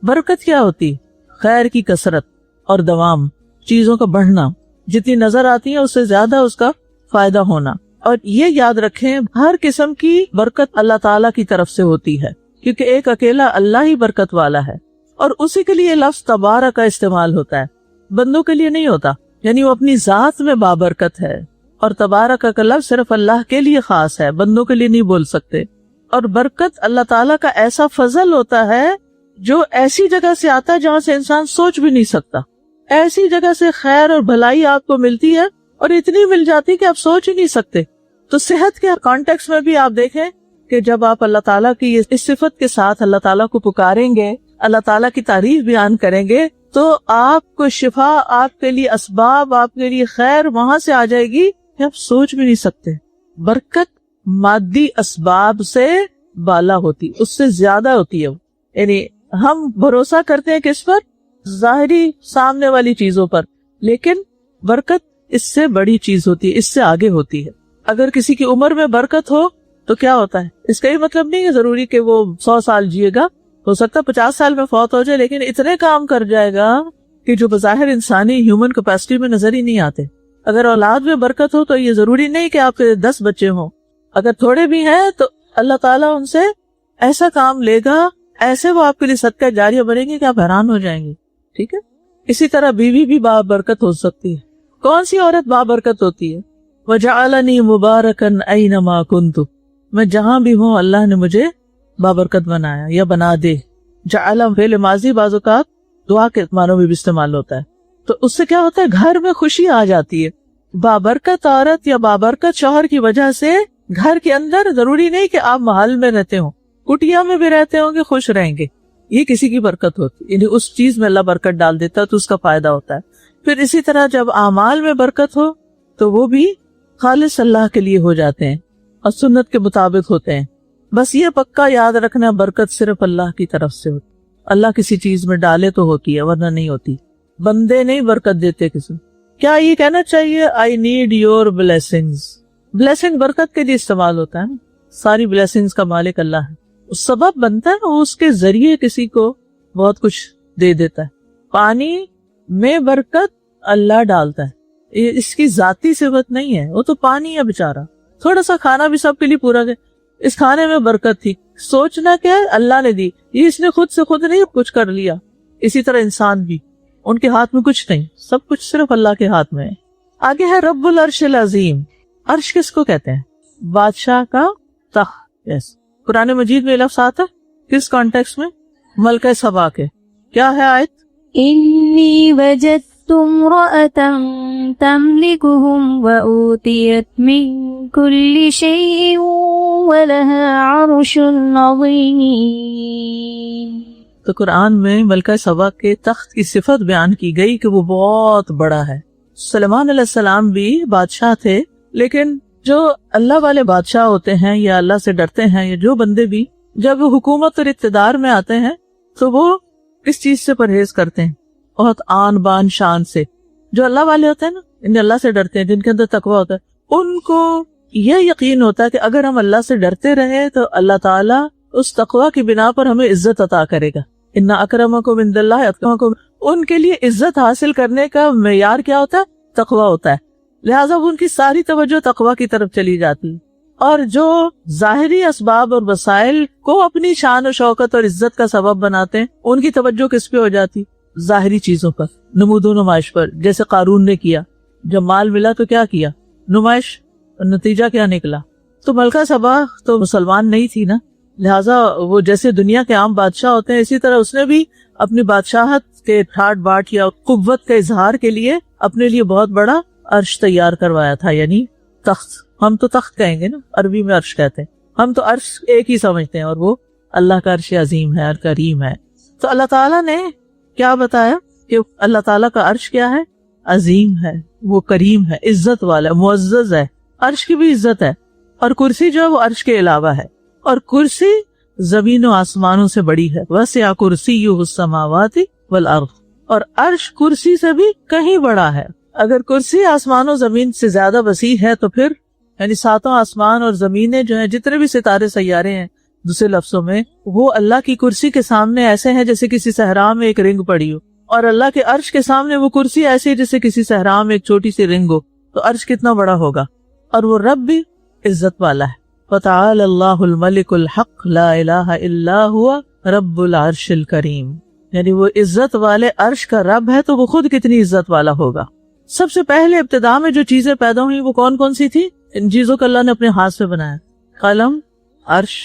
برکت کیا ہوتی؟ خیر کی کثرت اور دوام, چیزوں کا بڑھنا, جتنی نظر آتی ہے اس سے زیادہ اس کا فائدہ ہونا. اور یہ یاد رکھیں ہر قسم کی برکت اللہ تعالیٰ کی طرف سے ہوتی ہے, کیونکہ ایک اکیلا اللہ ہی برکت والا ہے, اور اسی کے لیے لفظ تبارک کا استعمال ہوتا ہے, بندوں کے لیے نہیں ہوتا. یعنی وہ اپنی ذات میں بابرکت ہے, اور تبارک کا لفظ صرف اللہ کے لیے خاص ہے, بندوں کے لیے نہیں بول سکتے. اور برکت اللہ تعالیٰ کا ایسا فضل ہوتا ہے جو ایسی جگہ سے آتا ہے جہاں سے انسان سوچ بھی نہیں سکتا. ایسی جگہ سے خیر اور بھلائی آپ کو ملتی ہے, اور اتنی مل جاتی کہ آپ سوچ ہی نہیں سکتے. تو صحت کے کانٹیکس میں بھی آپ دیکھیں کہ جب آپ اللہ تعالیٰ کی اس صفت کے ساتھ اللہ تعالیٰ کو پکاریں گے, اللہ تعالیٰ کی تعریف بیان کریں گے, تو آپ کو شفا, آپ کے لیے اسباب, آپ کے لیے خیر وہاں سے آ جائے گی کہ آپ سوچ بھی نہیں سکتے. برکت مادی اسباب سے بالا ہوتی, اس سے زیادہ ہوتی ہے. یعنی ہم بھروسہ کرتے ہیں کس پر؟ ظاہری سامنے والی چیزوں پر, لیکن برکت اس سے بڑی چیز ہوتی ہے, اس سے آگے ہوتی ہے. اگر کسی کی عمر میں برکت ہو تو کیا ہوتا ہے؟ اس کا یہ مطلب نہیں ہے ضروری کہ وہ 100 سال جیے گا, ہو سکتا ہے 50 سال میں فوت ہو جائے, لیکن اتنے کام کر جائے گا کہ جو بظاہر انسانی ہیومن کیپیسٹی میں نظر ہی نہیں آتے. اگر اولاد میں برکت ہو تو یہ ضروری نہیں کہ آپ کے 10 بچے ہوں, اگر تھوڑے بھی ہیں تو اللہ تعالیٰ ان سے ایسا کام لے گا, ایسے وہ آپ کے لیے صدقہ جاریہ بنیں گے کہ آپ حیران ہو جائیں گے. ٹھیک ہے, اسی طرح بیوی بھی بابرکت ہو سکتی ہے. کون سی عورت بابرکت ہوتی ہے؟ وَجَعَلَنِي مُبَارَكًا أَيْنَمَا كُنْتُ, میں جہاں بھی ہوں اللہ نے مجھے بابرکت بنایا یا بنا دے. جعل فعل ماضی بعض اوقات دعا کے معنوں میں بھی استعمال ہوتا ہے, تو اس سے کیا ہوتا ہے؟ گھر میں خوشی آ جاتی ہے. بابرکت عورت یا بابرکت شوہر کی وجہ سے گھر کے اندر, ضروری نہیں کہ آپ محل میں رہتے ہوں, کٹیا میں بھی رہتے ہوں گے, خوش رہیں گے, یہ کسی کی برکت ہوتی ہے. یعنی اس چیز میں اللہ برکت ڈال دیتا ہے تو اس کا فائدہ ہوتا ہے. پھر اسی طرح جب اعمال میں برکت ہو تو وہ بھی خالص اللہ کے لیے ہو جاتے ہیں اور سنت کے مطابق ہوتے ہیں. بس یہ پکا یاد رکھنا, برکت صرف اللہ کی طرف سے ہوتی. اللہ کسی چیز میں ڈالے تو ہوتی ہے, ورنہ نہیں ہوتی. بندے نہیں برکت دیتے کسی. کیا یہ کہنا چاہیے I need your blessings؟ Blessing برکت کے لیے استعمال ہوتا ہے, ساری بلیسنگز کا مالک اللہ ہے. سبب بنتا ہے, وہ اس کے ذریعے کسی کو بہت کچھ دے دیتا ہے. پانی میں برکت اللہ ڈالتا ہے, یہ اس کی ذاتی صفت نہیں ہے, وہ تو پانی ہے بیچارہ. تھوڑا سا کھانا بھی سب کے لیے پورا ہے, اس کھانے میں برکت تھی, سوچنا کیا ہے اللہ نے دی, یہ اس نے خود سے خود نہیں کچھ کر لیا. اسی طرح انسان بھی, ان کے ہاتھ میں کچھ نہیں, سب کچھ صرف اللہ کے ہاتھ میں ہے. آگے ہے رب العرش العظیم. عرش کس کو کہتے ہیں؟ بادشاہ کا تخت. یس, قرآن مجید میں لفظ آتا ہے کس کانٹیکس میں؟ ملکہ سبا کے. کیا ہے آیت؟ إني وجدت امرأة تملكهم وأوتيت من كل شيء ولها عرش عظيم. تو قرآن میں ملکہ سبا کے تخت کی صفت بیان کی گئی کہ وہ بہت بڑا ہے. سلیمان علیہ السلام بھی بادشاہ تھے، لیکن جو اللہ والے بادشاہ ہوتے ہیں یا اللہ سے ڈرتے ہیں، یا جو بندے بھی جب حکومت اور اقتدار میں آتے ہیں تو وہ کس چیز سے پرہیز کرتے ہیں؟ بہت آن بان شان سے. جو اللہ والے ہوتے ہیں نا، ان اللہ سے ڈرتے ہیں، جن کے اندر تقویٰ ہوتا ہے، ان کو یہ یقین ہوتا ہے کہ اگر ہم اللہ سے ڈرتے رہے تو اللہ تعالیٰ اس تقویٰ کی بنا پر ہمیں عزت عطا کرے گا. ان اکرمکم عند اللہ اتقاکم. ان کے لیے عزت حاصل کرنے کا معیار کیا ہوتا ہے؟ تقویٰ ہوتا ہے. لہٰذا ان کی ساری توجہ تقویٰ کی طرف چلی جاتی ہے. اور جو ظاہری اسباب اور وسائل کو اپنی شان و شوکت اور عزت کا سبب بناتے ہیں، ان کی توجہ کس پہ ہو جاتی؟ ظاہری چیزوں پر، نمود و نمائش پر. جیسے قارون نے کیا، جب مال ملا تو کیا کیا؟ نمائش. نتیجہ کیا نکلا؟ تو ملکہ سبا تو مسلمان نہیں تھی نا، لہٰذا وہ جیسے دنیا کے عام بادشاہ ہوتے ہیں، اسی طرح اس نے بھی اپنی بادشاہت کے ٹھاٹ باٹ یا قوت کے اظہار کے لیے اپنے لیے بہت بڑا عرش تیار کروایا تھا، یعنی تخت. ہم تو تخت کہیں گے نا، عربی میں عرش کہتے ہیں. ہم تو عرش ایک ہی سمجھتے ہیں، اور وہ اللہ کا عرش عظیم ہے اور کریم ہے. تو اللہ تعالیٰ نے کیا بتایا کہ اللہ تعالیٰ کا عرش کیا ہے؟ عظیم ہے، وہ کریم ہے، عزت والا ہے، معزز ہے. عرش کی بھی عزت ہے. اور کرسی جو ہے وہ عرش کے علاوہ ہے، اور کرسی زمین و آسمانوں سے بڑی ہے. وسع کرسیہ السماوات والارض. اور عرش کرسی سے بھی کہیں بڑا ہے. اگر کرسی آسمان و زمین سے زیادہ وسیع ہے تو پھر یعنی ساتوں آسمان اور زمینیں جو ہیں، جتنے بھی ستارے سیارے ہیں، دوسرے لفظوں میں وہ اللہ کی کرسی کے سامنے ایسے ہیں جیسے کسی صحرا میں ایک رنگ پڑی ہو. اور اللہ کے عرش کے سامنے وہ کرسی ایسی ہے جیسے کسی صحرا میں ایک چھوٹی سی رنگ ہو. تو عرش کتنا بڑا ہوگا. اور وہ رب بھی عزت والا ہے. وَتَعَالَى اللَّهُ الْمَلِكُ الْحَقُّ لَا إِلَٰهَ إِلَّا هُوَ رَبُّ الْعَرْشِ الْكَرِيمِ. یعنی وہ عزت والے عرش کا رب ہے تو وہ خود کتنی عزت والا ہوگا. سب سے پہلے ابتدا میں جو چیزیں پیدا ہوئی وہ کون کون سی تھی؟ ان چیزوں کو اللہ نے اپنے ہاتھ سے بنایا. قلم، عرش،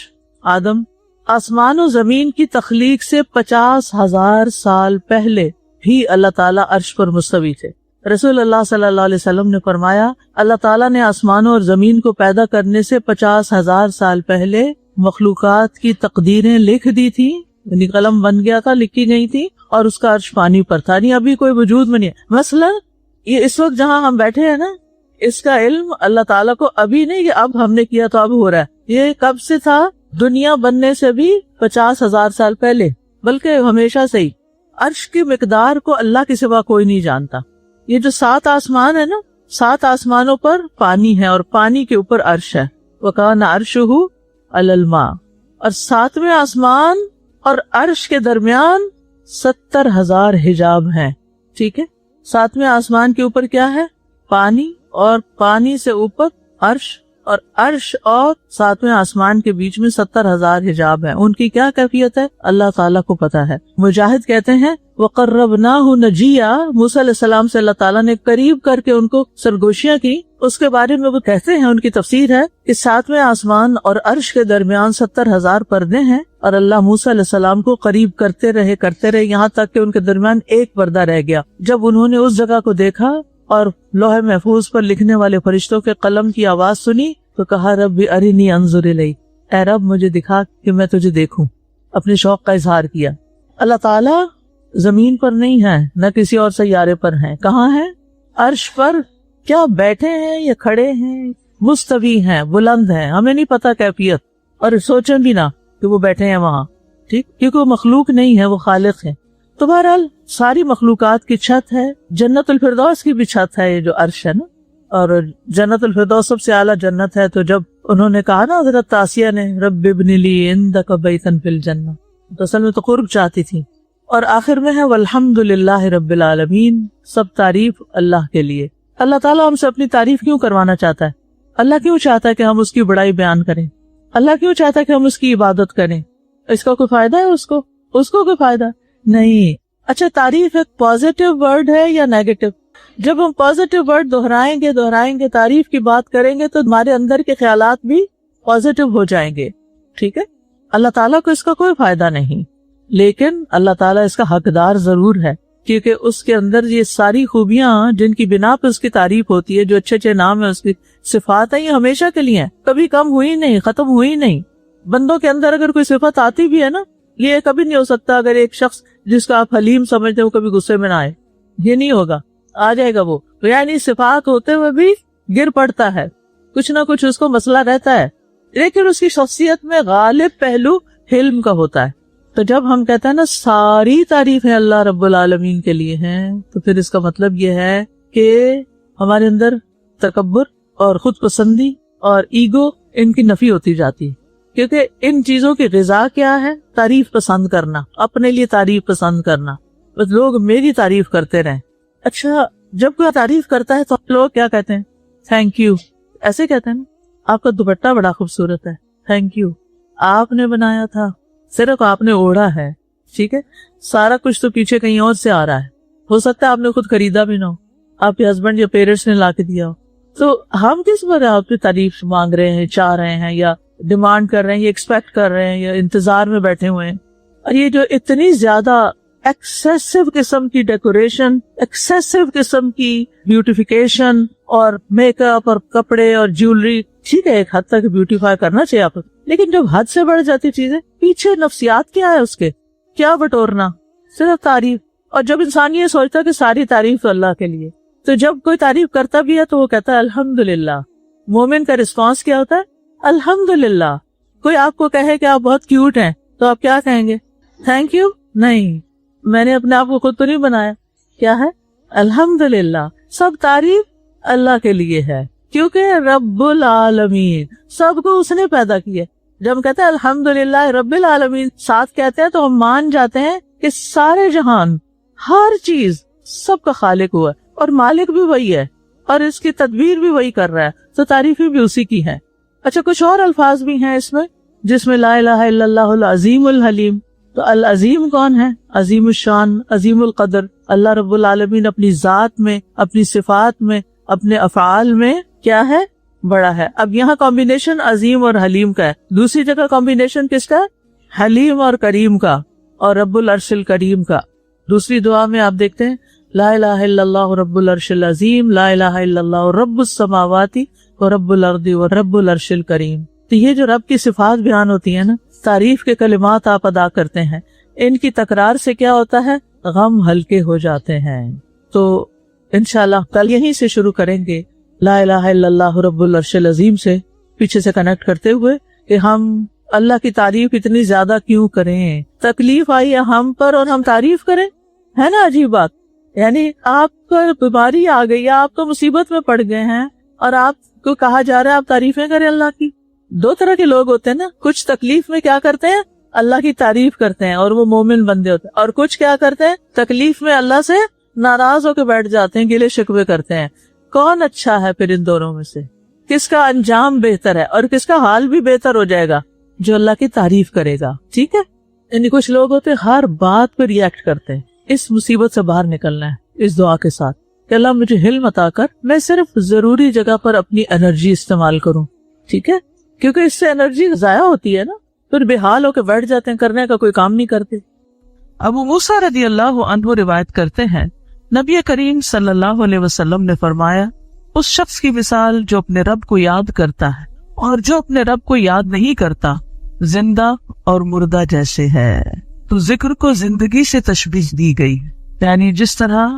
آدم. آسمان و زمین کی تخلیق سے 50,000 سال پہلے بھی اللہ تعالیٰ عرش پر مستوی تھے. رسول اللہ صلی اللہ علیہ وسلم نے فرمایا اللہ تعالیٰ نے آسمانوں اور زمین کو پیدا کرنے سے 50,000 سال پہلے مخلوقات کی تقدیریں لکھ دی تھی. یعنی قلم بن گیا تھا، لکھی گئی تھی، اور اس کا عرش پانی پر تھا. نہیں ابھی کوئی وجود میں نہیں ہے. مثلا یہ اس وقت جہاں ہم بیٹھے ہیں نا، اس کا علم اللہ تعالیٰ کو ابھی نہیں کہ اب ہم نے کیا تو اب ہو رہا ہے. یہ کب سے تھا؟ دنیا بننے سے بھی 50,000 سال پہلے، بلکہ ہمیشہ سے ہی. عرش کی مقدار کو اللہ کے سوا کوئی نہیں جانتا. یہ جو 7 آسمان ہے نا، 7 آسمانوں پر پانی ہے اور پانی کے اوپر عرش ہے. وَكَانَ عَرْشُهُ عَلَى الْمَاءِ. اور 7ویں آسمان اور عرش کے درمیان 70,000 حجاب ہیں. ٹھیک ہے، 7ویں آسمان کے اوپر کیا ہے؟ پانی، اور پانی سے اوپر عرش، اور عرش اور 7ویں آسمان کے بیچ میں 70,000 حجاب ہیں. ان کی کیا کیفیت ہے اللہ تعالیٰ کو پتا ہے. مجاہد کہتے ہیں وَقَرَّبْنَاهُ نَجِيًّا. موسیٰ علیہ السلام سے اللہ تعالیٰ نے قریب کر کے ان کو سرگوشیاں کی. اس کے بارے میں وہ کہتے ہیں، ان کی تفسیر ہے کہ 7ویں آسمان اور عرش کے درمیان 70,000 پردے ہیں، اور اللہ موسیٰ علیہ السلام کو قریب کرتے رہے یہاں تک کہ ان کے درمیان ایک پردہ رہ گیا. جب انہوں نے اس جگہ کو دیکھا اور لوح محفوظ پر لکھنے والے فرشتوں کے قلم کی آواز سنی تو کہا رب ارنی انظر الیک. اے رب مجھے دکھا کہ میں تجھے دیکھوں. اپنے شوق کا اظہار کیا. اللہ تعالیٰ زمین پر نہیں ہے، نہ کسی اور سیارے پر ہیں. کہاں ہیں؟ عرش پر. کیا بیٹھے ہیں یا کھڑے ہیں؟ مستوی ہیں، بلند ہیں. ہمیں نہیں پتا کیفیت، اور سوچیں بھی نہ کہ وہ بیٹھے ہیں وہاں. ٹھیک، کیونکہ وہ مخلوق نہیں ہے، وہ خالق ہے. تو بہرحال ساری مخلوقات کی چھت ہے. جنت الفردوس کی بھی چھت ہے یہ جو عرش ہے نا. اور جنت الفردوس سب سے اعلیٰ جنت ہے. تو جب انہوں نے کہا نا حضرت آسیہ نے رب ابن لی عندک بیتا فی الجنہ، تو اصل میں تو قرب چاہتی تھی. اور آخر میں ہے والحمد للہ رب العالمین. سب تعریف اللہ کے لیے. اللہ تعالیٰ ہم سے اپنی تعریف کیوں کروانا چاہتا ہے؟ اللہ کیوں چاہتا ہے کہ ہم اس کی بڑائی بیان کریں؟ اللہ کیوں چاہتا ہے کہ ہم اس کی عبادت کریں؟ اس کا کوئی فائدہ ہے اس کو کوئی فائدہ نہیں. اچھا، تعریف ایک پازیٹیو ورڈ ہے یا نیگیٹو؟ جب ہم پازیٹیو ورڈ دہرائیں گے تعریف کی بات کریں گے تو ہمارے اندر کے خیالات بھی پازیٹیو ہو جائیں گے. ٹھیک ہے، اللہ تعالیٰ کو اس کا کوئی فائدہ نہیں، لیکن اللہ تعالیٰ اس کا حقدار ضرور ہے. کیونکہ اس کے اندر یہ ساری خوبیاں جن کی بنا پہ اس کی تعریف ہوتی ہے، جو اچھے اچھے نام ہیں، اس کی صفات ہیں، یہ ہمیشہ کے لیے ہیں، کبھی کم ہوئی نہیں، ختم ہوئی نہیں. بندوں کے اندر اگر کوئی صفت آتی بھی ہے نا، یہ کبھی نہیں ہو سکتا اگر ایک شخص جس کو آپ حلیم سمجھتے ہو کبھی غصے میں نہ آئے، یہ نہیں ہوگا، آ جائے گا وہ. یعنی صفات ہوتے ہوئے بھی گر پڑتا ہے، کچھ نہ کچھ اس کو مسئلہ رہتا ہے، لیکن اس کی شخصیت میں غالب پہلو حلم کا ہوتا ہے. تو جب ہم کہتے ہیں نا ساری تعریفیں اللہ رب العالمین کے لیے ہیں، تو پھر اس کا مطلب یہ ہے کہ ہمارے اندر تکبر اور خود پسندی اور ایگو ان کی نفی ہوتی جاتی ہے، کیونکہ ان چیزوں کی غذا کیا ہے؟ تعریف پسند کرنا، اپنے لیے تعریف پسند کرنا، بس لوگ میری تعریف کرتے رہیں. اچھا جب کوئی تعریف کرتا ہے تو لوگ کیا کہتے ہیں؟ تھینک یو، ایسے کہتے ہیں نا، آپ کا دوپٹہ بڑا خوبصورت ہے، تھینک یو، آپ نے بنایا تھا، صرف آپ نے اوڑھا ہے، ٹھیک ہے، سارا کچھ تو پیچھے کہیں اور سے آ رہا ہے، ہو سکتا ہے آپ نے خود خریدا بھی نہ ہو، آپ کے ہسبینڈ یا پیرنٹس نے لا کے دیا ہو. تو ہم کس پر آپ کی تعریف مانگ رہے ہیں، چاہ رہے ہیں، یا ڈیمانڈ کر رہے ہیں، یا ایکسپیکٹ کر رہے ہیں، یا انتظار میں بیٹھے ہوئے ہیں؟ اور یہ جو اتنی زیادہ ایکسیسو قسم کی ڈیکوریشن، ایکسیسو قسم کی بیوٹیفیکیشن اور میک اپ اور کپڑے اور جیولری، ٹھیک ہے ایک حد تک بیوٹیفائی کرنا چاہیے آپ، لیکن جب حد سے بڑھ جاتی چیزیں، پیچھے نفسیات کیا ہے اس کے، کیا بٹورنا، صرف تعریف. اور جب انسان یہ سوچتا کہ ساری تعریف تو اللہ کے لیے، تو جب کوئی تعریف کرتا بھی ہے تو وہ کہتا ہے الحمدللہ. مومن کا رسپانس کیا ہوتا ہے؟ الحمدللہ. کوئی آپ کو کہے کہ آپ بہت کیوٹ ہیں تو آپ کیا کہیں گے؟ Thank you? نہیں، میں نے اپنے آپ کو خود تو نہیں بنایا. کیا ہے؟ الحمدللہ. سب تعریف اللہ کے لیے ہے، کیونکہ رب العالمین، سب کو اس نے پیدا کیا. جب ہم کہتے ہیں الحمدللہ رب العالمین، ساتھ کہتے ہیں تو ہم مان جاتے ہیں کہ سارے جہان، ہر چیز، سب کا خالق ہوا ہے اور مالک بھی وہی ہے اور اس کی تدبیر بھی وہی کر رہا ہے، تو تعریفیں بھی اسی کی ہیں. اچھا کچھ اور الفاظ بھی ہیں اس میں، جس میں لا الہ الا اللہ العظیم الحلیم. تو العظیم کون ہے؟ عظیم الشان، عظیم القدر. اللہ رب العالمین اپنی ذات میں، اپنی صفات میں، اپنے افعال میں کیا ہے؟ بڑا ہے. اب یہاں کمبینیشن عظیم اور حلیم کا ہے، دوسری جگہ کمبینیشن کس کا ہے؟ حلیم اور کریم کا، اور رب العرش الکریم کا. دوسری دعا میں آپ دیکھتے ہیں لا الہ الا اللہ رب العرش العظیم، لا الہ الا اللہ رب السماوات و رب الارض و رب العرش الکریم. تو یہ جو رب کی صفات بیان ہوتی ہیں نا، تعریف کے کلمات آپ ادا کرتے ہیں، ان کی تکرار سے کیا ہوتا ہے؟ غم ہلکے ہو جاتے ہیں. تو انشاءاللہ کل یہیں سے شروع کریں گے لا الہ الا اللہ رب العرش العظیم سے، پیچھے سے کنیکٹ کرتے ہوئے کہ ہم اللہ کی تعریف اتنی زیادہ کیوں کریں؟ تکلیف آئی ہے ہم پر اور ہم تعریف کریں؟ ہے نا عجیب بات. یعنی آپ کو بیماری آ گئی، آپ تو مصیبت میں پڑ گئے ہیں اور آپ کو کہا جا رہا ہے آپ تعریفیں کریں اللہ کی. دو طرح کے لوگ ہوتے ہیں نا، کچھ تکلیف میں کیا کرتے ہیں؟ اللہ کی تعریف کرتے ہیں اور وہ مومن بندے ہوتے ہیں، اور کچھ کیا کرتے ہیں؟ تکلیف میں اللہ سے ناراض ہو کے بیٹھ جاتے ہیں، گلے شکوے کرتے ہیں. کون اچھا ہے پھر ان دونوں میں سے؟ کس کا انجام بہتر ہے اور کس کا حال بھی بہتر ہو جائے گا؟ جو اللہ کی تعریف کرے گا. ٹھیک ہے، یعنی کچھ لوگ ہوتے ہیں ہر بات پہ ریئیکٹ کرتے ہیں. اس مصیبت سے باہر نکلنا ہے اس دعا کے ساتھ کہ اللہ مجھے حلم عطا کر، میں صرف ضروری جگہ پر اپنی انرجی استعمال کروں. ٹھیک ہے، کیونکہ اس سے انرجی ضائع ہوتی ہے نا، پھر بے حال ہو کے بیٹھ جاتے ہیں، کرنے کا کوئی کام نہیں کرتے. ابو موسیٰ رضی اللہ عنہ روایت کرتے ہیں نبی کریم صلی اللہ علیہ وسلم نے فرمایا، اس شخص کی مثال جو اپنے رب کو یاد کرتا ہے اور جو اپنے رب کو یاد نہیں کرتا، زندہ اور مردہ جیسے ہے. تو ذکر کو زندگی سے تشبیہ دی گئی، یعنی جس طرح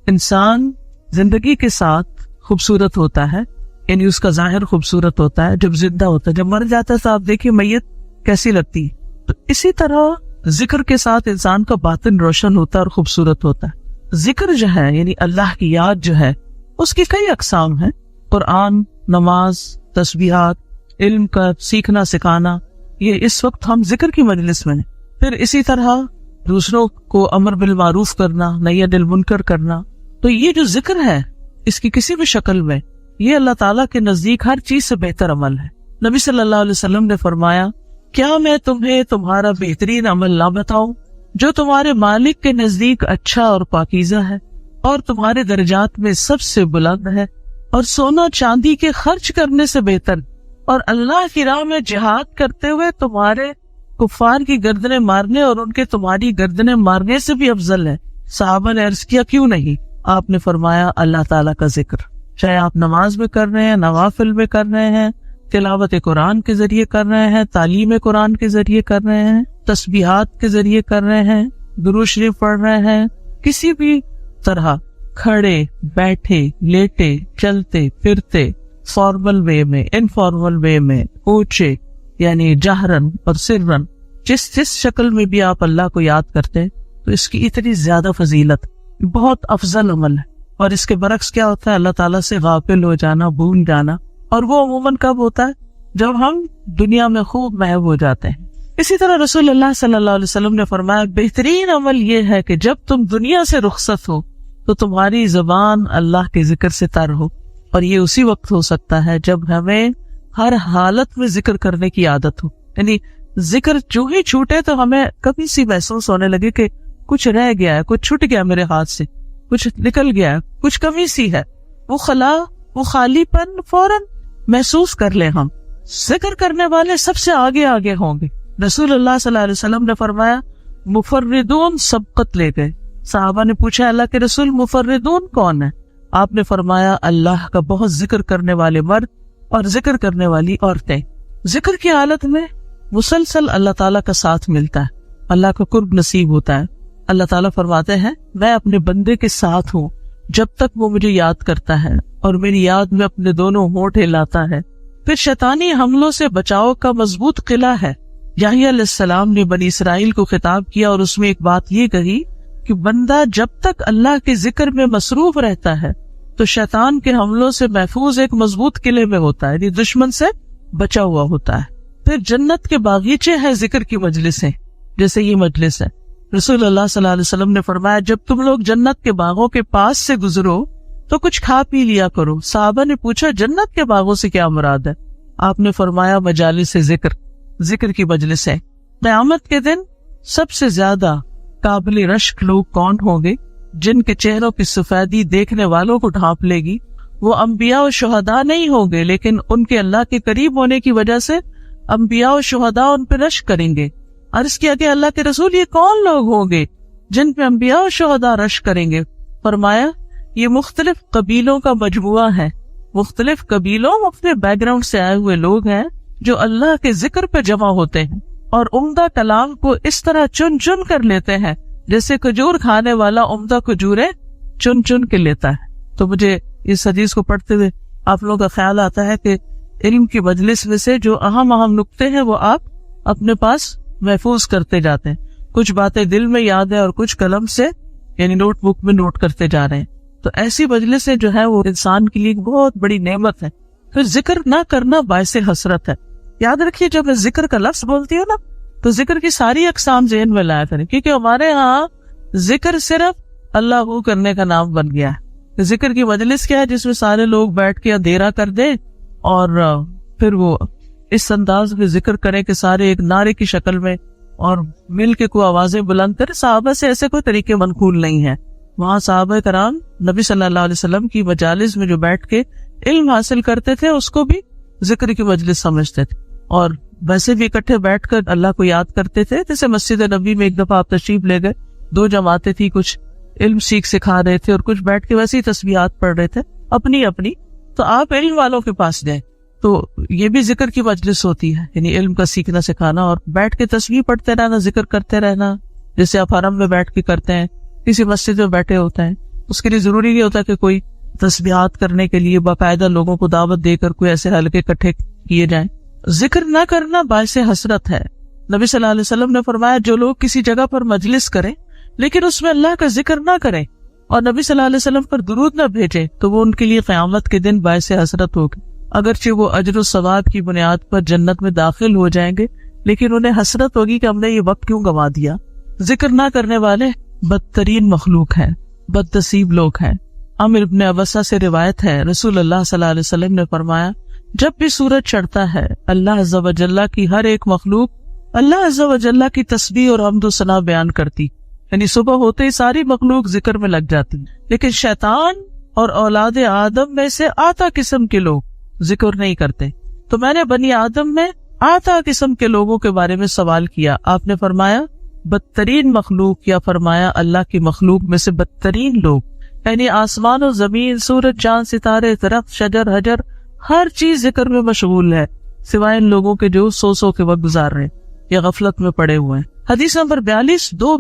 انسان زندگی کے ساتھ خوبصورت ہوتا ہے، یعنی اس کا ظاہر خوبصورت ہوتا ہے جب زندہ ہوتا ہے، جب مر جاتا ہے تو آپ دیکھیے میت کیسی لگتی ہے. تو اسی طرح ذکر کے ساتھ انسان کا باطن روشن ہوتا ہے اور خوبصورت ہوتا ہے. ذکر جو ہے یعنی اللہ کی یاد جو ہے، اس کی کئی اقسام ہیں. قرآن، نماز، تسبیحات، علم کا سیکھنا سکھانا، یہ اس وقت ہم ذکر کی مجلس میں ہیں. پھر اسی طرح دوسروں کو امر بالمعروف کرنا، نہی عن المنکر کرنا. تو یہ جو ذکر ہے اس کی کسی بھی شکل میں، یہ اللہ تعالیٰ کے نزدیک ہر چیز سے بہتر عمل ہے. نبی صلی اللہ علیہ وسلم نے فرمایا، کیا میں تمہیں تمہارا بہترین عمل نہ بتاؤں جو تمہارے مالک کے نزدیک اچھا اور پاکیزہ ہے اور تمہارے درجات میں سب سے بلند ہے اور سونا چاندی کے خرچ کرنے سے بہتر اور اللہ کی راہ میں جہاد کرتے ہوئے تمہارے کفار کی گردنیں مارنے اور ان کے تمہاری گردنیں مارنے سے بھی افضل ہے. صحابہ نے عرض کیا کیوں نہیں؟ آپ نے فرمایا اللہ تعالیٰ کا ذکر، چاہے آپ نماز میں کر رہے ہیں، نوافل میں کر رہے ہیں، تلاوت قرآن کے ذریعے کر رہے ہیں، تعلیم قرآن کے ذریعے کر رہے ہیں، تسبیحات کے ذریعے کر رہے ہیں، درود شریف پڑھ رہے ہیں، کسی بھی طرح کھڑے بیٹھے لیٹے چلتے پھرتے، فارمل وے میں انفارمل وے میں، اونچے یعنی جہرن اور سرن، جس شکل میں بھی آپ اللہ کو یاد کرتے ہیں تو اس کی اتنی زیادہ فضیلت، بہت افضل عمل ہے۔ اور اس کے برعکس کیا ہوتا ہے؟ اللہ تعالیٰ سے غافل ہو جانا، بھول جانا، اور وہ عموماً کب ہوتا ہے؟ جب ہم دنیا میں خوب محو ہو جاتے ہیں۔ اسی طرح رسول اللہ صلی اللہ علیہ وسلم نے فرمایا بہترین عمل یہ ہے کہ جب تم دنیا سے رخصت ہو تو تمہاری زبان اللہ کے ذکر سے تر ہو، اور یہ اسی وقت ہو سکتا ہے جب ہمیں ہر حالت میں ذکر کرنے کی عادت ہو، یعنی ذکر جو ہی چھوٹے تو ہمیں کبھی سی محسوس ہونے لگے کہ کچھ رہ گیا ہے، کچھ چھٹ گیا میرے ہاتھ سے، کچھ نکل گیا ہے، کچھ کمی سی ہے، وہ خلا، وہ خالی پن فوراً محسوس کر لیں۔ ہم ذکر کرنے والے سب سے آگے آگے ہوں گے۔ رسول اللہ صلی اللہ علیہ وسلم نے فرمایا مفردون سبقت لے گئے۔ صحابہ نے پوچھا اللہ کے رسول مفردون کون ہے؟ آپ نے فرمایا اللہ کا بہت ذکر کرنے والے مرد اور ذکر کرنے والی عورتیں۔ ذکر کی حالت میں مسلسل اللہ تعالیٰ کا ساتھ ملتا ہے، اللہ کا قرب نصیب ہوتا ہے۔ اللہ تعالیٰ فرماتے ہیں میں اپنے بندے کے ساتھ ہوں جب تک وہ مجھے یاد کرتا ہے اور میری یاد میں اپنے دونوں ہونٹ ہلاتا ہے۔ پھر شیطانی حملوں سے بچاؤ کا مضبوط قلعہ ہے۔ یحییٰ علیہ السلام نے بنی اسرائیل کو خطاب کیا اور اس میں ایک بات یہ کہی کہ بندہ جب تک اللہ کے ذکر میں مصروف رہتا ہے تو شیطان کے حملوں سے محفوظ ایک مضبوط قلعے میں ہوتا ہے، یعنی دشمن سے بچا ہوا ہوتا ہے۔ پھر جنت کے باغیچے ہیں ذکر کی مجلسیں، جیسے یہ مجلس ہے۔ رسول اللہ صلی اللہ علیہ وسلم نے فرمایا جب تم لوگ جنت کے باغوں کے پاس سے گزرو تو کچھ کھا پی لیا کرو۔ صحابہ نے پوچھا جنت کے باغوں سے کیا مراد ہے؟ آپ نے فرمایا مجالس ذکر کی مجلسیں۔ قیامت کے دن سب سے زیادہ قابل رشک لوگ کون ہوں گے؟ جن کے چہروں کی سفیدی دیکھنے والوں کو ڈھانپ لے گی۔ وہ انبیاء و شہداء نہیں ہوں گے، لیکن ان کے اللہ کے قریب ہونے کی وجہ سے انبیاء و شہداء ان پہ رشک کریں گے۔ عرض کیا کہ اللہ کے رسول یہ کون لوگ ہوں گے جن پہ انبیاء و شہداء رشک کریں گے؟ فرمایا یہ مختلف قبیلوں کا مجموعہ ہے، مختلف قبیلوں مختلف بیک گراؤنڈ سے آئے ہوئے لوگ ہیں جو اللہ کے ذکر پہ جمع ہوتے ہیں اور عمدہ کلام کو اس طرح چن چن کر لیتے ہیں جیسے کھجور کھانے والا عمدہ کھجوریں چن چن کے لیتا ہے۔ تو مجھے اس حدیث کو پڑھتے ہوئے آپ لوگوں کا خیال آتا ہے کہ علم کی مجلس میں سے جو اہم نقطے ہیں وہ آپ اپنے پاس محفوظ کرتے جاتے ہیں۔ کچھ باتیں دل میں یاد ہے اور کچھ قلم سے یعنی نوٹ بک میں نوٹ کرتے جا رہے ہیں۔ تو ایسی مجلسیں جو ہے وہ انسان کے لیے ایک بہت بڑی نعمت ہے۔ پھر ذکر نہ کرنا باعث حسرت ہے۔ یاد رکھیے جب میں ذکر کا لفظ بولتی ہوں نا تو ذکر کی ساری اقسام ذہن میں لایا کریں، کیونکہ ہمارے ہاں ذکر صرف اللہ کرنے کا نام بن گیا ہے۔ ذکر کی مجلس کیا ہے؟ جس میں سارے لوگ بیٹھ کے اندھیرا کر دیں اور پھر وہ اس انداز میں ذکر کریں کہ سارے ایک نعرے کی شکل میں اور مل کے کوئی آوازیں بلند کریں۔ صحابہ سے ایسے کوئی طریقے منقول نہیں ہیں۔ وہاں صحابہ کرام نبی صلی اللہ علیہ وسلم کی مجالس میں جو بیٹھ کے علم حاصل کرتے تھے اس کو بھی ذکر کی مجلس سمجھتے تھے، اور ویسے بھی اکٹھے بیٹھ کر اللہ کو یاد کرتے تھے۔ جیسے مسجد نبی میں ایک دفعہ آپ تشریف لے گئے، 2 جماعتیں تھی، کچھ علم سکھا رہے تھے اور کچھ بیٹھ کے ویسے ہی تسبیحات پڑھ رہے تھے اپنی اپنی۔ تو آپ علم والوں کے پاس گئے تو یہ بھی ذکر کی مجلس ہوتی ہے، یعنی علم کا سیکھنا سکھانا اور بیٹھ کے تسبیح پڑھتے رہنا، ذکر کرتے رہنا، جیسے آپ حرم میں بیٹھ کے کرتے ہیں، کسی مسجد میں بیٹھے ہوتے ہیں۔ اس کے لیے ضروری نہیں ہوتا کہ کوئی تسبیحات کرنے کے لیے باقاعدہ لوگوں کو دعوت دے کر کوئی ایسے حلقے اکٹھے کیے جائیں۔ ذکر نہ کرنا باعث حسرت ہے۔ نبی صلی اللہ علیہ وسلم نے فرمایا جو لوگ کسی جگہ پر مجلس کریں لیکن اس میں اللہ کا ذکر نہ کریں اور نبی صلی اللہ علیہ وسلم پر درود نہ بھیجیں تو وہ ان کے لیے قیامت کے دن باعث حسرت ہوگی۔ اگرچہ وہ اجر و ثواب کی بنیاد پر جنت میں داخل ہو جائیں گے لیکن انہیں حسرت ہوگی کہ ہم نے یہ وقت کیوں گنوا دیا۔ ذکر نہ کرنے والے بدترین مخلوق ہیں، بد نصیب لوگ ہیں۔ عامر ابن ابسہ سے روایت ہے رسول اللہ صلی اللہ علیہ وسلم نے فرمایا جب بھی سورج چڑھتا ہے اللہ عز و جل کی ہر ایک مخلوق اللہ عز و جل کی تسبیح اور حمد و ثنا بیان کرتی، یعنی صبح ہوتے ہی ساری مخلوق ذکر میں لگ جاتی، لیکن شیطان اور اولاد آدم میں سے آتا قسم کے لوگ ذکر نہیں کرتے۔ تو میں نے بنی آدم میں آتا قسم کے لوگوں کے بارے میں سوال کیا، آپ نے فرمایا بدترین مخلوق، یا فرمایا اللہ کی مخلوق میں سے بدترین لوگ، یعنی آسمان و زمین، سورج، چاند، ستارے، درخت، شجر، حجر، ہر چیز ذکر میں مشغول ہے سوائے ان لوگوں کے جو سو کے وقت گزار رہے ہیں یا غفلت میں پڑے ہوئے ہیں۔ حدیث نمبر 42، دو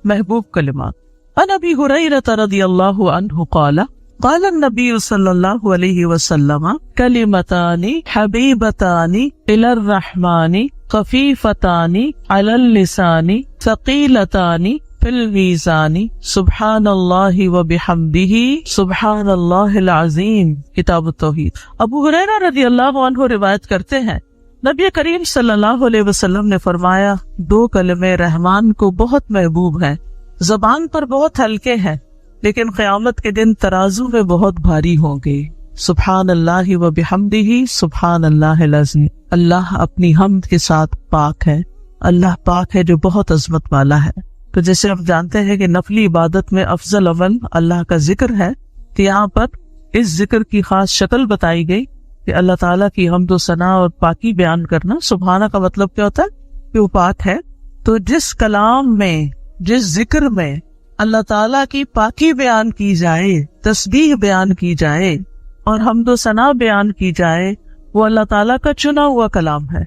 محبوب کلمات۔ عن ابی ہریرہ رضی اللہ عنہ قال قال النبی صلی اللہ علیہ وسلم کلمتان حبیبتان الی الرحمن خفیفتان علی اللسان ثقیلتان فی المیزان سبحان اللہ وبحمدہ سبحان اللہ العظیم۔ کتاب التوحید۔ ابو ہریرہ رضی اللہ عنہ روایت کرتے ہیں، نبی کریم صلی اللہ علیہ وسلم نے فرمایا، دو کلمے رحمان کو بہت محبوب ہیں، زبان پر بہت ہلکے ہیں، لیکن قیامت کے دن ترازو میں بہت بھاری ہوں گے۔ سبحان اللہ و بحمدہ سبحان اللہ العظیم۔ اللہ اپنی حمد کے ساتھ پاک ہے، اللہ پاک ہے جو بہت عظمت والا ہے۔ تو جیسے ہم جانتے ہیں کہ نفلی عبادت میں افضل عمل اللہ کا ذکر ہے، تو یہاں پر اس ذکر کی خاص شکل بتائی گئی کہ اللہ تعالیٰ کی حمد و ثنا اور پاکی بیان کرنا۔ سبحانہ کا مطلب کیا ہوتا ہے کہ وہ پاک ہے۔ تو جس کلام میں، جس ذکر میں اللہ تعالیٰ کی پاکی بیان کی جائے، تسبیح بیان کی جائے اور حمد و ثنا بیان کی جائے، وہ اللہ تعالیٰ کا چنا ہوا کلام ہے۔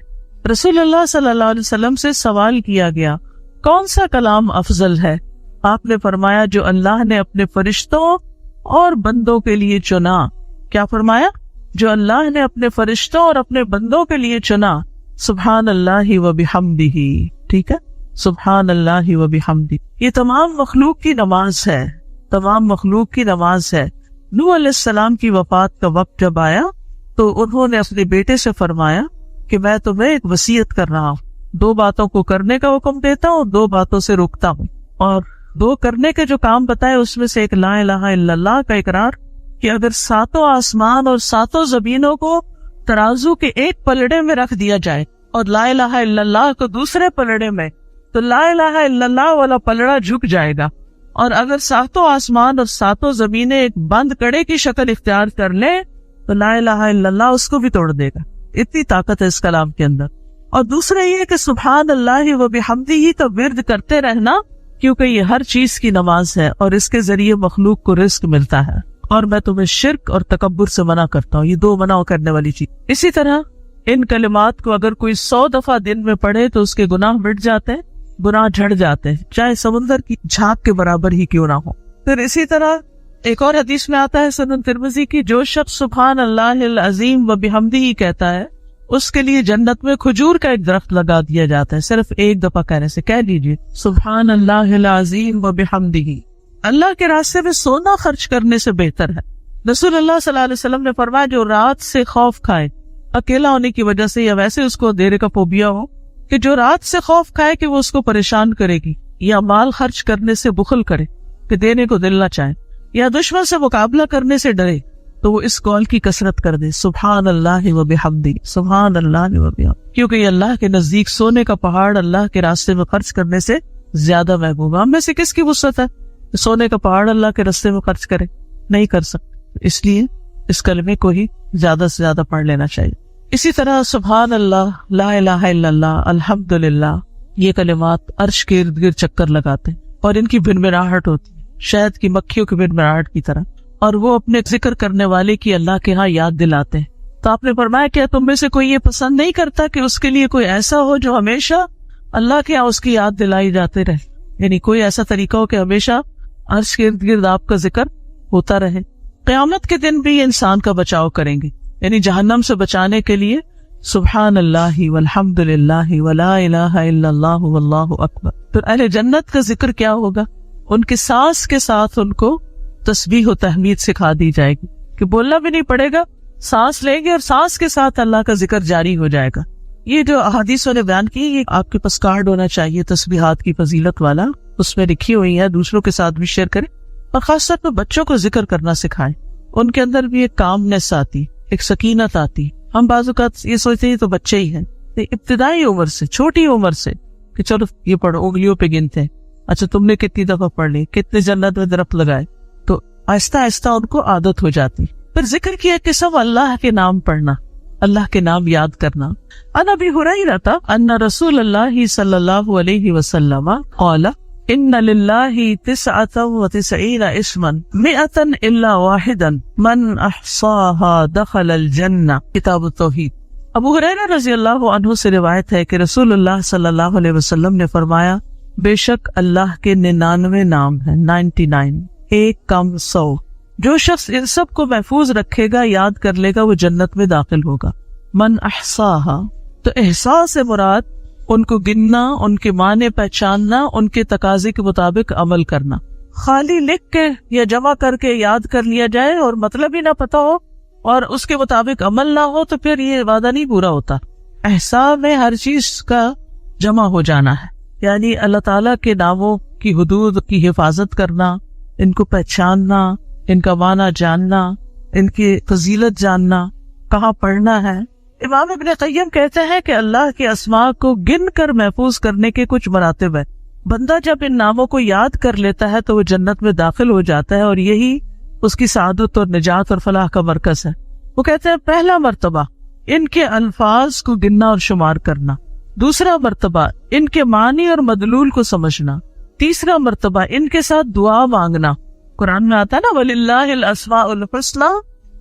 رسول اللہ صلی اللہ علیہ وسلم سے سوال کیا گیا، کون سا کلام افضل ہے؟ آپ نے فرمایا، جو اللہ نے اپنے فرشتوں اور بندوں کے لیے چنا۔ کیا فرمایا؟ جو اللہ نے اپنے فرشتوں اور اپنے بندوں کے لیے چنا۔ سبحان اللہ و بحمدہ، ٹھیک ہے، سبحان اللہ و بحمدہ۔ یہ تمام مخلوق کی نماز ہے، تمام مخلوق کی نماز ہے۔ نوح علیہ السلام کی وفات کا وقت جب آیا تو انہوں نے اپنے بیٹے سے فرمایا کہ میں تمہیں ایک وصیت کر رہا ہوں، دو باتوں کو کرنے کا حکم دیتا ہوں، دو باتوں سے روکتا ہوں۔ اور دو کرنے کے جو کام بتائے اس میں سے ایک لا الہ الا اللہ کا اقرار، کہ اگر ساتوں آسمان اور ساتوں زمینوں کو ترازو کے ایک پلڑے میں رکھ دیا جائے اور لا الہ الا اللہ کو دوسرے پلڑے میں، تو لا الہ الا اللہ والا پلڑا جھک جائے گا، اور اگر ساتوں آسمان اور ساتوں زمینیں ایک بند کڑے کی شکل اختیار کر لیں تو لا الہ الا اللہ اس کو بھی توڑ دے گا۔ اتنی طاقت ہے اس کلام کے اندر۔ اور دوسرا یہ کہ سبحان اللہ و بحمدہ تو ورد کرتے رہنا، کیونکہ یہ ہر چیز کی نماز ہے اور اس کے ذریعے مخلوق کو رزق ملتا ہے۔ اور میں تمہیں شرک اور تکبر سے منع کرتا ہوں، یہ دو منع کرنے والی چیز۔ اسی طرح ان کلمات کو اگر کوئی 100 دفعہ دن میں پڑھے تو اس کے گناہ مٹ جاتے ہیں، گناہ جھڑ جاتے ہیں، چاہے سمندر کی جھاگ کے برابر ہی کیوں نہ ہو۔ پھر اسی طرح ایک اور حدیث میں آتا ہے سنن ترمذی کی، جو شخص سبحان اللہ العظیم و بحمدہ کہتا ہے اس کے لیے جنت میں کھجور کا ایک درخت لگا دیا جاتا ہے، صرف ایک دفعہ کہنے سے۔ کہہ لیجیے سبحان اللہ العظیم و بحمدہ۔ اللہ کے راستے میں سونا خرچ کرنے سے بہتر ہے۔ رسول اللہ صلی اللہ علیہ وسلم نے فرمایا، جو رات سے خوف کھائے، اکیلا ہونے کی وجہ سے یا ویسے اس کو اندھیرے کا فوبیا ہو، کہ جو رات سے خوف کھائے کہ وہ اس کو پریشان کرے گی، یا مال خرچ کرنے سے بخل کرے کہ دینے کو دل نہ چاہے، یا دشمن سے مقابلہ کرنے سے ڈرے، تو وہ اس قول کی کثرت کر دے، سبحان اللہ و بحمدہ، سبحان اللہ و بحمدہ، کیونکہ یہ اللہ کے نزدیک سونے کا پہاڑ اللہ کے راستے میں خرچ کرنے سے زیادہ محبوب ہے۔ ہم میں سے کس کی وسعت ہے سونے کا پہاڑ اللہ کے راستے میں خرچ کرے؟ نہیں کر سکتے، اس لیے اس کلمے کو ہی زیادہ سے زیادہ پڑھ لینا چاہیے۔ اسی طرح سبحان اللہ، لا الہ الا اللہ، الحمدللہ، یہ کلمات عرش کے ارد گرد چکر لگاتے ہیں اور ان کی بھنبھناہٹ ہوتی ہے شہد کی مکھیوں کی بھنبھناہٹ کی طرح، اور وہ اپنے ذکر کرنے والے کی اللہ کے ہاں یاد دلاتے ہیں۔ تو آپ نے فرمایا، کیا تم میں سے کوئی یہ پسند نہیں کرتا کہ اس کے لیے کوئی ایسا ہو جو ہمیشہ اللہ کے ہاں اس کی یاد دلائی جاتے رہے؟ یعنی کوئی ایسا طریقہ ہو کہ ہمیشہ عرش کے ارد گرد آپ کا ذکر ہوتا رہے۔ قیامت کے دن بھی انسان کا بچاؤ کریں گے، یعنی جہنم سے بچانے کے لیے سبحان اللہ والحمدللہ ولا الہ الا اللہ واللہ اکبر۔ پھر اہل جنت کا ذکر کیا ہوگا؟ ان کے سانس کے ساتھ ان کو تسبیح و تحمید سکھا دی جائے گی کہ بولنا بھی نہیں پڑے گا، سانس لیں گے اور سانس کے ساتھ اللہ کا ذکر جاری ہو جائے گا۔ یہ جو احادیثوں نے بیان کی، یہ آپ کے پاس کارڈ ہونا چاہیے تسبیحات کی فضیلت والا، اس میں لکھی ہوئی ہے، دوسروں کے ساتھ بھی شیئر کریں، اور خاص طور پر بچوں کو ذکر کرنا سکھائیں۔ ان کے اندر بھی ایک کامنس آتی، ایک سکینت آتی۔ ہم بعض اوقات یہ سوچتے ہیں تو بچے ہی ہیں، ابتدائی عمر سے، چھوٹی عمر سے کہ چلو یہ پڑھو، انگلیوں پہ گنتے ہیں، اچھا تم نے کتنی دفعہ پڑھ لی، کتنے جنت میں درخت لگائے، تو آہستہ آہستہ ان کو عادت ہو جاتی۔ پھر ذکر کی ایک قسم اللہ کے نام پڑھنا، اللہ کے نام یاد کرنا. عن ابی ہریرہ ان رسول اللہ صلی اللہ علیہ وسلم قال ان للہ 99 اسما 100 الا واحدا من احصاها دخل الجنہ. کتاب التوحید. ابو ہریرہ رضی اللہ عنہ سے روایت ہے کہ رسول اللہ صلی اللہ علیہ وسلم نے فرمایا بے شک اللہ کے 99 نام ہیں, 99, ایک کم 100. جو شخص ان سب کو محفوظ رکھے گا, یاد کر لے گا, وہ جنت میں داخل ہوگا. من احصاہا, تو احساس سے مراد ان کو گننا, ان کے معنی پہچاننا, ان کے تقاضے کے مطابق عمل کرنا. خالی لکھ کے یا جمع کر کے یاد کر لیا جائے اور مطلب ہی نہ پتا ہو اور اس کے مطابق عمل نہ ہو تو پھر یہ وعدہ نہیں پورا ہوتا. احساس میں ہر چیز کا جمع ہو جانا ہے, یعنی اللہ تعالیٰ کے ناموں کی حدود کی حفاظت کرنا, ان کو پہچاننا, ان کا معنی جاننا, ان کی فضیلت جاننا, کہاں پڑھنا ہے. امام ابن قیم کہتے ہیں کہ اللہ کے اسماء کو گن کر محفوظ کرنے کے کچھ مراتب ہیں. بندہ جب ان ناموں کو یاد کر لیتا ہے تو وہ جنت میں داخل ہو جاتا ہے اور یہی اس کی سعادت اور نجات اور فلاح کا مرکز ہے. وہ کہتے ہیں پہلا مرتبہ ان کے الفاظ کو گننا اور شمار کرنا, دوسرا مرتبہ ان کے معنی اور مدلول کو سمجھنا, تیسرا مرتبہ ان کے ساتھ دعا مانگنا. قرآن میں آتا ہے نا وَلِلَّهِ الْأَسْمَاءُ الْحُسْنَىٰ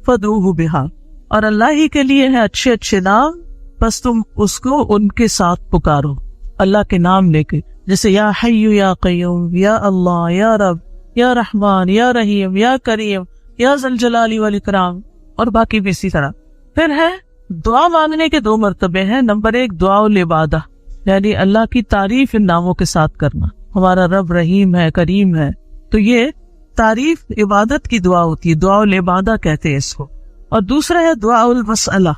فَادْعُوهُ بِهَا, اور اللہ ہی کے لیے ہے اچھے اچھے نام, بس تم اس کو ان کے ساتھ پکارو, اللہ کے نام لے کے, جیسے یا حی یا قیوم, یا اللہ, یا رب, یا رحمان, یا رحیم, یا کریم, یا ذی الجلال والاکرام, اور باقی بھی اسی طرح. پھر ہے دعا مانگنے کے 2 مرتبے ہیں. نمبر 1 دعا العبادہ, یعنی اللہ کی تعریف ان ناموں کے ساتھ کرنا. ہمارا رب رحیم ہے, کریم ہے, تو یہ تعریف عبادت کی دعا ہوتی ہے, دعا العبادہ کہتے ہیں اس کو. اور دوسرا ہے دعا المسئلہ,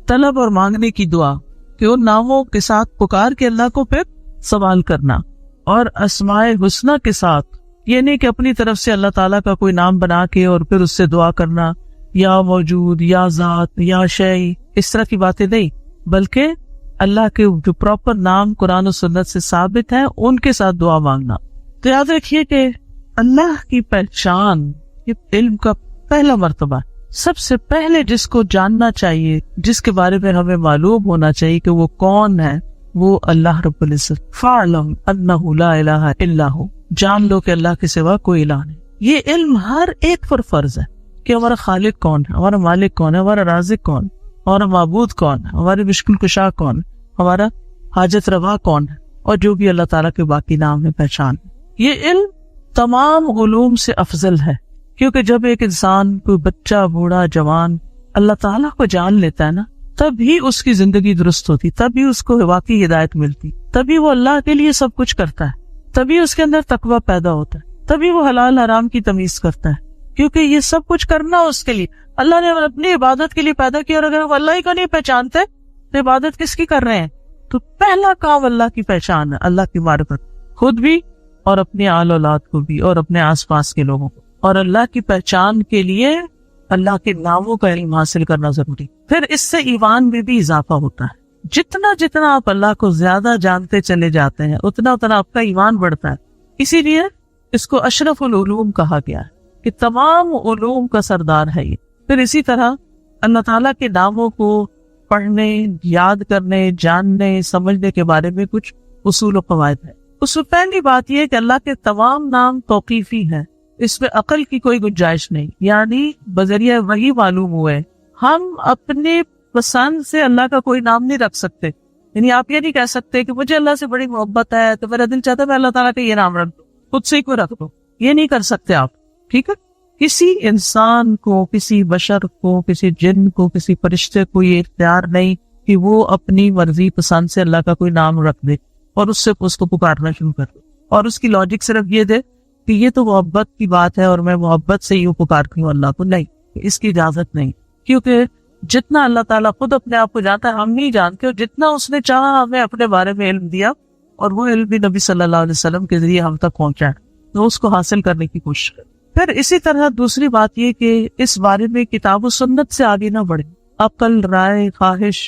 طلب اور مانگنے کی دعا, کہ ان ناموں کے ساتھ پکار کے اللہ کو پھر سوال کرنا. اور اسماء حسنہ کے ساتھ یہ نہیں کہ اپنی طرف سے اللہ تعالیٰ کا کوئی نام بنا کے اور پھر اس سے دعا کرنا, یا موجود, یا ذات, یا شیء, اس طرح کی باتیں نہیں, بلکہ اللہ کے جو پراپر نام قرآن و سنت سے ثابت ہیں ان کے ساتھ دعا مانگنا. تو یاد رکھیے کہ اللہ کی پہچان یہ علم کا پہلا مرتبہ ہے. سب سے پہلے جس کو جاننا چاہیے, جس کے بارے میں ہمیں معلوم ہونا چاہیے کہ وہ کون ہے, وہ اللہ رب العزت. فَاعْلَمْ أَنَّهُ لَا إِلَهَ إِلَّا هُوَ, جان لو کہ اللہ کے سوا کوئی الہ نہیں. یہ علم ہر ایک پر فرض ہے کہ ہمارا خالق کون ہے, ہمارا مالک کون ہے, ہمارا رازق کون ہے, ہمارا معبود کون ہے, ہماری مشکل کشا کون ہے, ہمارا حاجت روا کون ہے, اور جو بھی اللہ تعالیٰ کے باقی نام ہے, پہچان. یہ علم تمام علوم سے افضل ہے, کیونکہ جب ایک انسان, کوئی بچہ, بوڑھا, جوان اللہ تعالیٰ کو جان لیتا ہے نا, تب ہی اس کی زندگی درست ہوتی, تب ہی اس کو واقعی ہدایت ملتی, تبھی وہ اللہ کے لیے سب کچھ کرتا ہے, تبھی اس کے اندر تقویٰ پیدا ہوتا ہے, تبھی وہ حلال حرام کی تمیز کرتا ہے, کیونکہ یہ سب کچھ کرنا اس کے لیے اللہ نے اپنی عبادت کے لیے پیدا کیا. اور اگر وہ اللہ ہی کو نہیں پہچانتے تو عبادت کس کی کر رہے ہیں؟ تو پہلا کام اللہ کی پہچان ہے, اللہ کی معرفت, خود بھی اور اپنے آل اولاد کو بھی اور اپنے آس پاس کے لوگوں کو. اور اللہ کی پہچان کے لیے اللہ کے ناموں کا علم حاصل کرنا ضروری. پھر اس سے ایمان میں بھی اضافہ ہوتا ہے. جتنا جتنا آپ اللہ کو زیادہ جانتے چلے جاتے ہیں اتنا اتنا آپ کا ایمان بڑھتا ہے. اسی لیے اس کو اشرف العلوم کہا گیا ہے کہ تمام علوم کا سردار ہے یہ. پھر اسی طرح اللہ تعالیٰ کے ناموں کو پڑھنے, یاد کرنے, جاننے, سمجھنے کے بارے میں کچھ اصول و قواعد ہے. اس میں پہلی بات یہ ہے کہ اللہ کے تمام نام توقیفی ہیں, اس میں عقل کی کوئی گنجائش نہیں, یعنی بذریعہ وحی معلوم ہوئے. ہم اپنے پسند سے اللہ کا کوئی نام نہیں رکھ سکتے. یعنی آپ یہ نہیں کہہ سکتے کہ مجھے اللہ سے بڑی محبت ہے تو میرا دل چاہتا ہے میں اللہ تعالیٰ کا یہ نام رکھ دوں, خود سے ہی کوئی رکھ دو, یہ نہیں کر سکتے آپ. ٹھیک ہے, کسی انسان کو, کسی بشر کو, کسی جن کو, کسی فرشتے کو یہ اختیار نہیں کہ وہ اپنی مرضی پسند سے اللہ کا کوئی نام رکھ دے اور اس سے اس کو پکارنا شروع کر دے, اور اس کی لاجک صرف یہ دے کہ یہ تو محبت کی بات ہے اور میں محبت سے یوں پکارتی ہوں اللہ کو. نہیں, اس کی اجازت نہیں, کیونکہ جتنا اللہ تعالیٰ خود اپنے آپ کو جانتا ہے ہم نہیں جانتے, اور جتنا اس نے چاہا ہمیں اپنے بارے میں علم دیا, اور وہ علم بھی نبی صلی اللہ علیہ وسلم کے ذریعے ہم تک پہنچا ہے, تو اس کو حاصل کرنے کی کوشش کریں. پھر اسی طرح دوسری بات یہ کہ اس بارے میں کتاب و سنت سے آگے نہ بڑھیں. عقل, رائے, خواہش.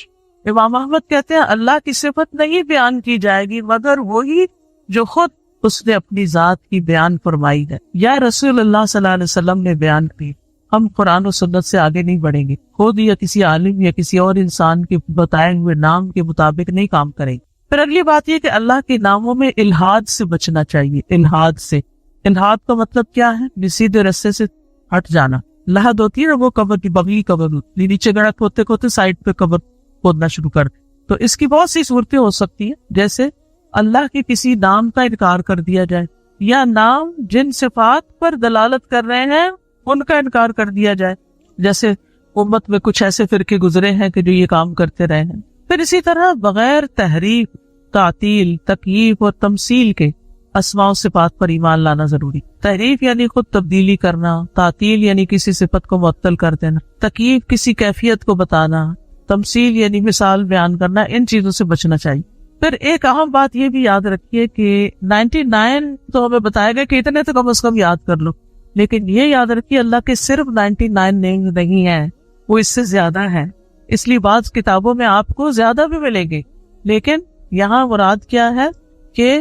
امام احمد کہتے ہیں اللہ کی صفت نہیں بیان کی جائے گی مگر وہی جو خود اس نے اپنی ذات کی بیان فرمائی ہے یا رسول اللہ صلی اللہ علیہ وسلم نے بیان کی. ہم قرآن و سنت سے آگے نہیں بڑھیں گے، خود یا کسی عالم یا کسی اور انسان کے بتائے ہوئے نام کے مطابق نہیں کام کریں گے۔ پھر اگلی بات یہ کہ اللہ کے ناموں میں الحاد سے بچنا چاہیے۔ الحاد سے، الحاد کا مطلب کیا ہے؟ سیدھے رستے سے ہٹ جانا۔ لحد ہوتی ہے نا وہ قبر کی، بغلی قبر ہوتی ہے، نیچے گڑھا کھودتے کھودتے سائڈ پہ قبر کھودنا شروع کر۔ تو اس کی بہت سی صورتیں ہو سکتی ہیں، جیسے اللہ کے کسی نام کا انکار کر دیا جائے، یا نام جن صفات پر دلالت کر رہے ہیں ان کا انکار کر دیا جائے، جیسے امت میں کچھ ایسے فرقے گزرے ہیں کہ جو یہ کام کرتے رہے ہیں۔ پھر اسی طرح بغیر تحریف، تعطیل، تکییف اور تمثیل کے اسماء و صفات پر ایمان لانا ضروری۔ تحریف یعنی خود تبدیلی کرنا، تعطیل یعنی کسی صفت کو معطل کر دینا، تکییف کسی کیفیت کو بتانا، تمثیل یعنی مثال بیان کرنا، ان چیزوں سے بچنا چاہیے۔ پھر ایک اہم بات یہ بھی یاد رکھیے کہ 99 تو ہمیں بتایا گیا کہ اتنے تو کم از کم یاد کر لو، لیکن یہ یاد رکھیے اللہ کے صرف 99 نیمز نہیں ہیں، وہ اس سے زیادہ ہیں۔ اس لیے بعض کتابوں میں آپ کو زیادہ بھی ملیں گے، لیکن یہاں مراد کیا ہے کہ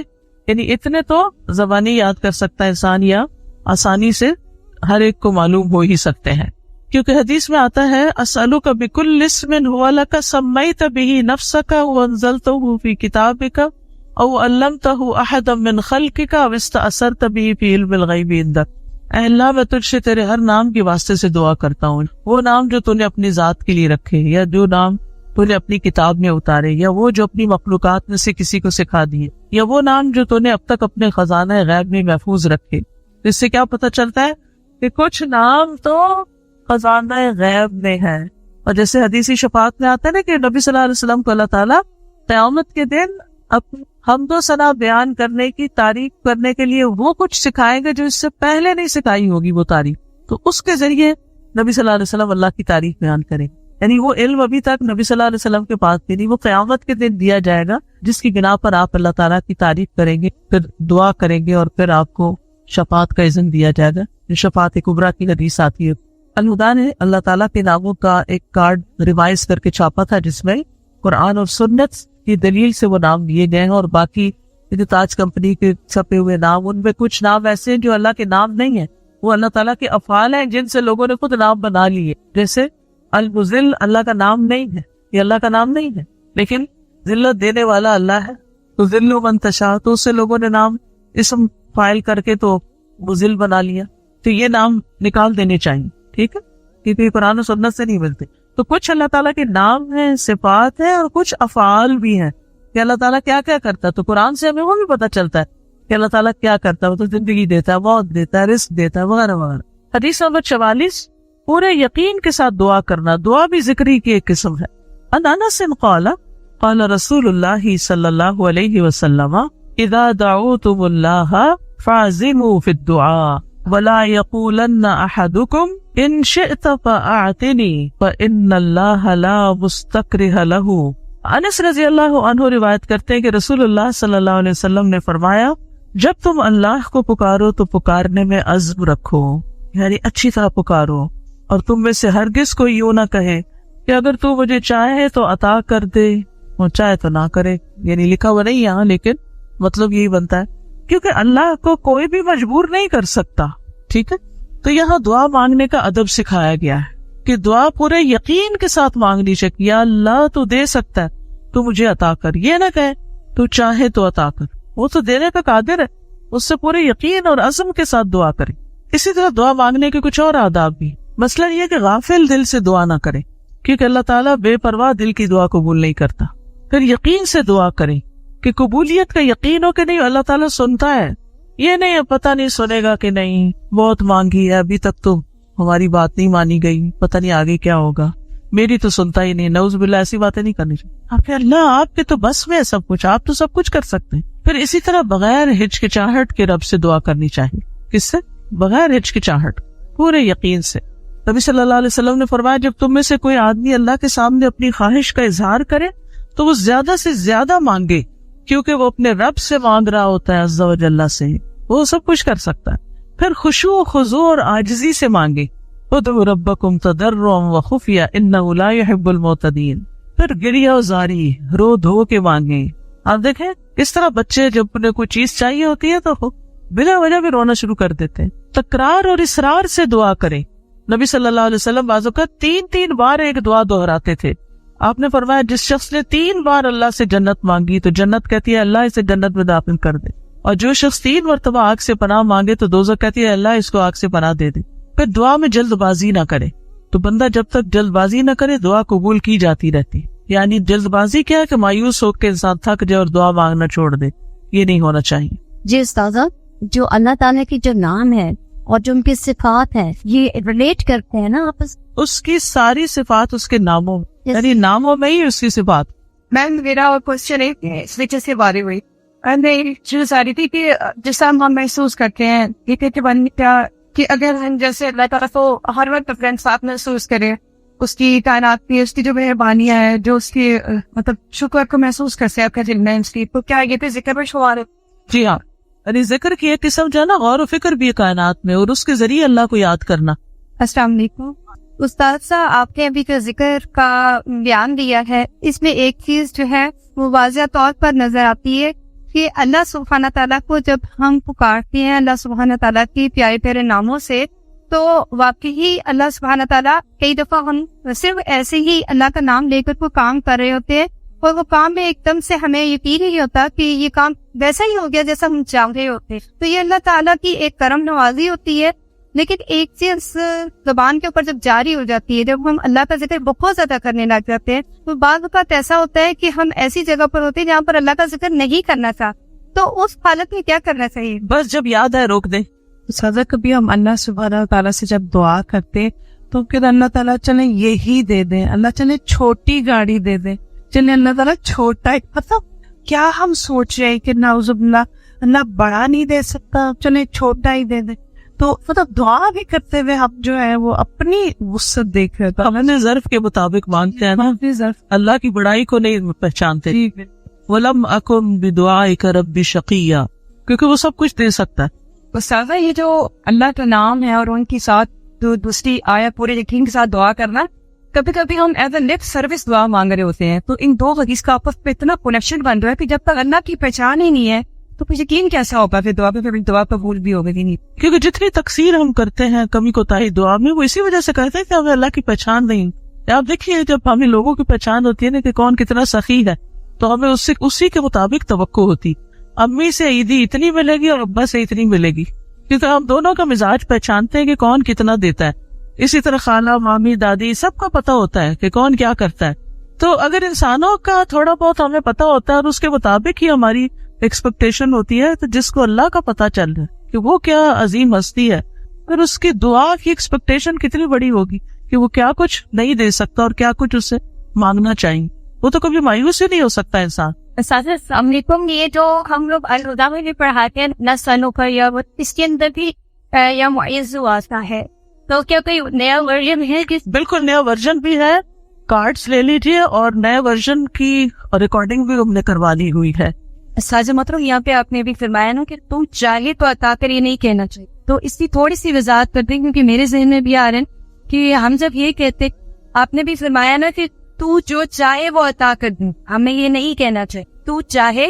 یعنی اتنے تو زبانی یاد کر سکتا ہے انسان، یا آسانی سے ہر ایک کو معلوم ہو ہی سکتے ہیں، کیونکہ حدیث میں آتا ہے اسألک بکل اسم هو لک سمیت بہ نفسک وانزلتہ فی کتابک او علمتہ احدا من خلقک او استأثرت بہ فی علم الغیب عندک۔ اے اللہ، میں تجھ سے تیرے ہر نام کے واسطے سے دعا کرتا ہوں، وہ نام جو تو نے اپنی ذات کے لیے رکھے، یا جو نام تو نے اپنی کتاب میں اتارے، یا وہ جو اپنی مخلوقات میں سے کسی کو سکھا دیے، یا وہ نام جو تو نے اب تک اپنے خزانہ غیب میں محفوظ رکھے۔ اس سے کیا پتہ چلتا ہے کہ کچھ نام تو خزانہ غیب میں ہے، اور جیسے حدیثی شفاعت میں آتا ہے نا کہ نبی صلی اللہ علیہ وسلم کو اللہ تعالیٰ قیامت کے دن حمد و ثنا بیان کرنے کی تعریف کرنے کے لیے وہ کچھ سکھائیں گے جو اس سے پہلے نہیں سکھائی ہوگی وہ تعریف، تو اس کے ذریعے نبی صلی اللہ علیہ وسلم اللہ کی تعریف بیان کریں، یعنی وہ علم ابھی تک نبی صلی اللہ علیہ وسلم کے پاس بھی نہیں، وہ قیامت کے دن دیا جائے گا، جس کی بنا پر آپ اللہ تعالیٰ کی تعریف کریں گے، پھر دعا کریں گے، اور پھر آپ کو شفاعت کا اذن دیا جائے گا۔ شفاعت کبریٰ کی حدیث آتی ہے۔ الہدا نے اللہ تعالیٰ کے ناموں کا ایک کارڈ ریوائز کر کے چھاپا تھا، جس میں قرآن اور سنت کی دلیل سے وہ نام دیے گئے ہیں، اور باقی تاج کمپنی کے چھپے ہوئے نام، ان میں کچھ نام ایسے ہیں جو اللہ کے نام نہیں ہیں، وہ اللہ تعالیٰ کے افعال ہیں جن سے لوگوں نے خود نام بنا لیے، جیسے المذل اللہ کا نام نہیں ہے، یہ اللہ کا نام نہیں ہے، لیکن ذلت دینے والا اللہ ہے، تو ذل من تشاء، تو اس سے لوگوں نے نام اسم فائل کر کے تو مذل بنا لیا، تو یہ نام نکال دینے چاہیے، ٹھیک ہے، کیونکہ قرآن و سنت سے نہیں ملتے۔ تو کچھ اللہ تعالیٰ کے نام ہیں، صفات ہیں، اور کچھ افعال بھی ہیں کہ اللہ تعالیٰ کیا کیا کرتا ہے، تو قرآن سے ہمیں وہ بھی پتہ چلتا ہے کہ اللہ تعالیٰ کیا کرتا ہے، وہ تو زندگی دیتا ہے، موت دیتا ہے، رزق دیتا ہے، وغیرہ وغیرہ۔ حدیث نمبر 44، پورے یقین کے ساتھ دعا کرنا۔ دعا بھی ذکری کی ایک قسم ہے۔ عن انس قال قال رسول اللہ صلی اللہ علیہ وسلم اذا دعوتم اللہ فاعزموا فی الدعاء ولا يقولن احدكم ان شئت فاعطنی فان اللہ لا مستکرہ لہ۔ انس رضی اللہ عنہ روایت کرتے ہیں کہ رسول اللہ صلی اللہ علیہ وسلم نے فرمایا، جب تم اللہ کو پکارو تو پکارنے میں عزم رکھو، یعنی اچھی طرح پکارو، اور تم میں سے ہرگز کوئی یوں نہ کہے کہ اگر تو مجھے چاہے تو عطا کر دے اور چاہے تو نہ کرے، یعنی لکھا ہوا نہیں یہاں، لیکن مطلب یہی بنتا ہے، کیونکہ اللہ کو کوئی بھی مجبور نہیں کر سکتا، ٹھیک ہے۔ تو یہاں دعا مانگنے کا ادب سکھایا گیا ہے کہ دعا پورے یقین کے ساتھ مانگنی چاہیے، یا اللہ تو دے سکتا ہے، تو مجھے عطا کر، یہ نہ کہے تو چاہے تو عطا کر، وہ تو دینے کا قادر ہے، اس سے پورے یقین اور عزم کے ساتھ دعا کرے۔ اسی طرح دعا مانگنے کے کچھ اور آداب بھی، مسئلہ یہ کہ غافل دل سے دعا نہ کرے، کیونکہ اللہ تعالیٰ بے پرواہ دل کی دعا قبول نہیں کرتا۔ پھر یقین سے دعا کرے کہ قبولیت کا یقین ہو کہ نہیں اللہ تعالیٰ سنتا ہے، یہ نہیں پتہ نہیں سنے گا کہ نہیں، بہت مانگی ہے ابھی تک تو ہماری بات نہیں مانی گئی، پتہ نہیں آگے کیا ہوگا، میری تو سنتا ہی نہیں، نعوذ باللہ ایسی باتیں نہیں کرنی چاہیے۔ اللہ آپ کے تو بس میں ہے سب کچھ، آپ تو سب کچھ کر سکتے ہیں۔ پھر اسی طرح بغیر ہچکچاہٹ کے رب سے دعا کرنی چاہیے۔ کس سے؟ بغیر ہچکچاہٹ، پورے یقین سے۔ نبی صلی اللہ علیہ وسلم نے فرمایا، جب تم میں سے کوئی آدمی اللہ کے سامنے اپنی خواہش کا اظہار کرے تو وہ زیادہ سے زیادہ مانگے، کیونکہ وہ اپنے رب سے مانگ رہا ہوتا ہے عز و جل سے، وہ سب کچھ کر سکتا ہے۔ پھر خشوع و خضوع اور عاجزی سے مانگے، ادعوا ربکم تضرعا وخفیا انہ لا يحب المعتدین۔ پھر گریہ و زاری، رو دھو کے مانگے۔ آپ دیکھیں اس طرح بچے جب انہیں کوئی چیز چاہیے ہوتی ہے تو بلا وجہ بھی رونا شروع کر دیتے ہیں۔ تکرار اور اصرار سے دعا کریں، نبی صلی اللہ علیہ وسلم بعضوں کا 3 بار ایک دعا دہراتے تھے. آپ نے فرمایا جس شخص نے 3 بار اللہ سے جنت مانگی تو جنت کہتی ہے اللہ اسے جنت میں داخل کر دے, اور جو شخص 3 مرتبہ آگ سے پناہ مانگے تو دوزخ کہتی ہے اللہ اس کو آگ سے پناہ دے دے. پھر دعا میں جلد بازی نہ کرے. تو بندہ جب تک جلد بازی نہ کرے دعا قبول کی جاتی رہتی. یعنی جلد بازی کیا ہے کہ مایوس ہو کے انسان تھک جائے اور دعا مانگنا چھوڑ دے, یہ نہیں ہونا چاہیے. جی استاذہ, جو اللہ تعالیٰ کی جو نام ہے اور جو ان کی صفات ہیں یہ ریلیٹ کرتے ہیں نا آپس, اس کی ساری صفات اس کے ناموں میں, یعنی ناموں میں ہی اس کی صفات. میم میرا کوشچن ہے سویچز کے بارے میں, جو ساری تھی کہ جیسا ہم محسوس کرتے ہیں کہ اگر ہم جیسے اللہ تعالیٰ کو ہر وقت اپنے ساتھ محسوس کریں, اس کی کائنات کی, اس کی جو مہربانیاں ہیں, جو اس کی مطلب شکر کو محسوس کر سکتے اپنے دل میں اس کی, تو کیا یہ تو ذکر میں شمار ہے؟ جی ہاں, یعنی ذکر کی ایک قسم جو ہے نا غور و فکر بھی ہے کائنات میں, اور اس کے ذریعے اللہ کو یاد کرنا. السلام علیکم استاد صاحب, آپ نے ابھی جو ذکر کا بیان دیا ہے اس میں ایک چیز جو ہے وہ واضح طور پر نظر آتی ہے کہ اللہ سبحانہ تعالیٰ کو جب ہم پکارتے ہیں اللہ سبحانہ تعالیٰ کی پیارے پیارے ناموں سے, تو واقعی اللہ سبحانہ تعالیٰ کئی دفعہ ہم صرف ایسے ہی اللہ کا نام لے کر کوئی کام کر رہے ہوتے ہیں اور وہ کام میں ایک دم سے ہمیں یقین نہیں ہوتا کہ یہ کام ویسا ہی ہو گیا جیسا ہم چاہ رہے ہوتے. تو یہ اللہ تعالیٰ کی ایک کرم نوازی ہوتی ہے. لیکن ایک چیز زبان کے اوپر جب جاری ہو جاتی ہے, جب ہم اللہ کا ذکر بہت زیادہ کرنے لگ جاتے ہیں, تو بعض اوقات ایسا ہوتا ہے کہ ہم ایسی جگہ پر ہوتے ہیں جہاں پر اللہ کا ذکر نہیں کرنا چاہ, تو اس حالت میں کیا کرنا چاہیے؟ بس جب یاد ہے روک دیں. سزا کبھی ہم اللہ سبحانہ تعالیٰ سے جب دعا کرتے تو پھر اللہ تعالیٰ چلے یہی دے دیں, اللہ چلے چھوٹی گاڑی دے دیں, چلے اللہ تعالیٰ چھوٹا ہی, مطلب کیا ہم سوچ رہے ہیں کہ نعوذ باللہ اللہ بڑا نہیں دے سکتا, چلے چھوٹا ہی دے دیں. تو مطلب دعا بھی کرتے ہوئے ہم جو ہے وہ اپنی وسعت دیکھ رہے, ہم نے ظرف کے مطابق مانگتے ہیں نا, اللہ کی بڑائی کو نہیں پہچانتے. وَلَمْ أَكُنْ بِدُعَائِكَ رَبِّ شَقِيًّا, کیونکہ وہ سب کچھ دے سکتا ہے. استاذہ یہ جو اللہ کا نام ہے اور ان کے ساتھ جو دوسری آیا پورے یقین کے ساتھ دعا کرنا, کبھی کبھی ہم ایز اے لپ سروس دعا مانگ رہے ہوتے ہیں, تو ان دو حدیث کا آپس پہ اتنا کنیکشن بن رہا ہے کہ جب تک اللہ کی پہچان ہی نہیں ہے تو پھر یقین کیسا ہوگا پھر دعا پہ, پھر دعا قبول بھی ہوگی نہیں. کیونکہ جتنی تقصیر ہم کرتے ہیں کمی کوتاہی دعا میں, وہ اسی وجہ سے کرتے ہیں کہ ہمیں اللہ کی پہچان نہیں. آپ دیکھیے جب ہمیں لوگوں کی پہچان ہوتی ہے نا کہ کون کتنا سخی ہے, تو ہمیں اسی کے مطابق توقع ہوتی. امی سے عیدی اتنی ملے گی اور ابا سے اتنی ملے گی, کیونکہ ہم دونوں کا مزاج پہچانتے ہیں کہ کون کتنا دیتا ہے. اسی طرح خالہ, مامی, دادی سب کا پتہ ہوتا ہے کہ کون کیا کرتا ہے. تو اگر انسانوں کا تھوڑا بہت ہمیں پتہ ہوتا ہے اور اس کے مطابق ہی ہماری ایکسپیکٹیشن ہوتی ہے, تو جس کو اللہ کا پتہ چل رہا ہے کہ وہ کیا عظیم ہستی ہے, پھر اس کی دعا کی ایکسپیکٹیشن کتنی بڑی ہوگی کہ وہ کیا کچھ نہیں دے سکتا اور کیا کچھ اسے مانگنا چاہیے. وہ تو کبھی مایوس ہی نہیں ہو سکتا انسان. السلام علیکم, یہ جو ہم لوگ الہدا میں بھی پڑھاتے ہیں نسلوں پر, یا اس کے اندر بھی یا معیز آتا ہے, تو کیا کوئی نیا ورژن ہے؟ بالکل نیا ورژن بھی ہے, کارڈز لے لیجیے, اور نئے ورژن کی ریکارڈنگ بھی ہم نے کروا لی ہوئی ہے. ساجہ مطلب یہاں پہ آپ نے بھی فرمایا نا کہ تم چاہے تو عطا کر, یہ نہیں کہنا چاہیے, تو اس کی تھوڑی سی وضاحت کر دیں کیونکہ میرے ذہن میں بھی آ رہے ہیں کہ ہم جب یہ کہتے, آپ نے بھی فرمایا نا کہ تو جو چاہے وہ عطا کر دیں, ہمیں یہ نہیں کہنا چاہیے تو چاہے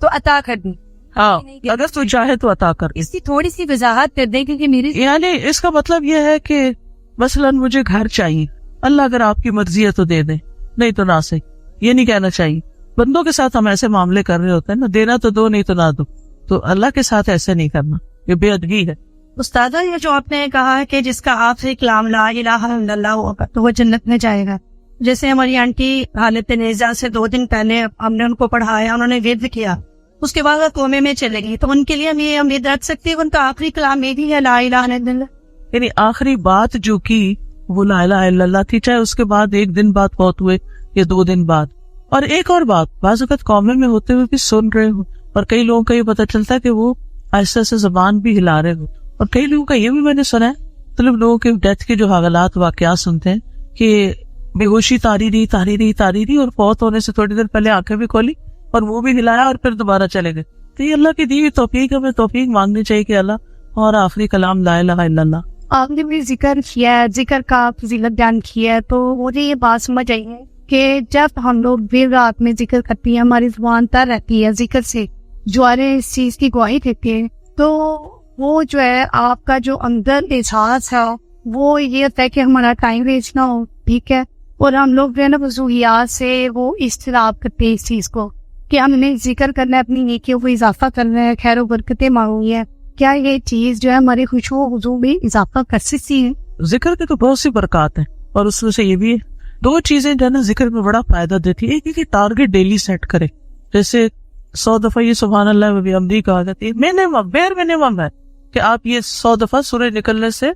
تو عطا کر دیں. ہاں, اگر تو چاہے تو عطا کر. اس کی تھوڑی سی وضاحت کر دیں کیونکہ میری یعنی اس کا مطلب یہ ہے کہ مثلا مجھے گھر چاہیے, اللہ اگر آپ کی مرضی ہے تو دے دیں, نہیں تو نہ صحیح, یہ نہیں کہنا چاہیے. بندوں کے ساتھ ہم ایسے معاملے کر رہے ہوتے ہیں نا, دینا تو دو نہیں تو نہ دو, تو اللہ کے ساتھ ایسے نہیں کرنا, یہ بے ادبی ہے. استاذہ یہ جو آپ نے کہا ہے کہ جس کا آپ سے کلام لا الہ الا اللہ ہوگا تو وہ جنت میں جائے گا, جیسے ہماری آنٹی حالت نیزہ سے 2 دن پہلے ہم نے ان کو پڑھایا, انہوں نے ورد کیا, اس کے بعد وہ کومے میں چلے گی, تو ان کے لیے ہم یہ امید رکھ سکتے ہیں ان کا آخری کلام یہ بھی ہے لا الہ الا اللہ, یعنی آخری بات جو کی وہ لا الہ الا اللہ تھی, چاہے اس کے بعد 1 دن بعد فوت ہوئے یا 2 دن بعد. اور ایک اور بات, بعض اوقات قومے میں ہوتے ہوئے بھی سن رہے ہو, اور کئی لوگوں کا یہ پتہ چلتا ہے کہ وہ ایسے ایسے زبان بھی ہلا رہے ہو, اور کئی لوگوں کا یہ بھی میں نے سنا ہے, مطلب لوگوں کے ڈیتھ کے جو حالات واقعات سنتے ہیں کہ بے ہوشی تاری رہی اور فوت ہونے سے تھوڑی دیر پہلے آنکھیں بھی کھولی اور منہ بھی ہلایا اور پھر دوبارہ چلے گئے. تو یہ اللہ کی دی ہوئی توفیق, ہمیں توفیق مانگنی چاہیے کہ اللہ اور آخری کلام لا الہ الا اللہ. آپ نے بھی ذکر کیا, ذکر کا فضیلت بیان کیا, تو مجھے یہ بات سمجھ آئی ہے کہ جب ہم لوگ دیر رات میں ذکر کرتی ہیں, ہماری زبان تر رہتی ہے ذکر سے, جوارے اس چیز کی گواہی دیتے ہیں, تو وہ جو ہے آپ کا جو اندر احساس ہے وہ یہ ہوتا ہے کہ ہمارا ٹائم ویسٹ نہ ہو، ٹھیک ہے، اور ہم لوگ جو ہے نا وضوحیات سے وہ اجتناب کرتے ہیں اس چیز کو کہ ہم نے ذکر کرنا ہے، اپنی نیکیوں کو اضافہ کرنا ہے، خیر و برکتیں مانگنی ہے. کیا یہ چیز جو ہے ہماری خشوع و خضوع میں اضافہ کر سکتی ہے؟ ذکر کے تو بہت سی برکات ہیں، اور اس میں سے یہ بھی ہے، دو چیزیں جو ہے نا ذکر میں بڑا فائدہ دیتی ہے. ایک ہے کہ ٹارگٹ ڈیلی سیٹ کرے، جیسے 100 دفعہ یہ سبحان اللہ و بحمدہ کہا جاتی ہے، منیمم ہے کہ آپ یہ 100 دفعہ سورج نکلنے سے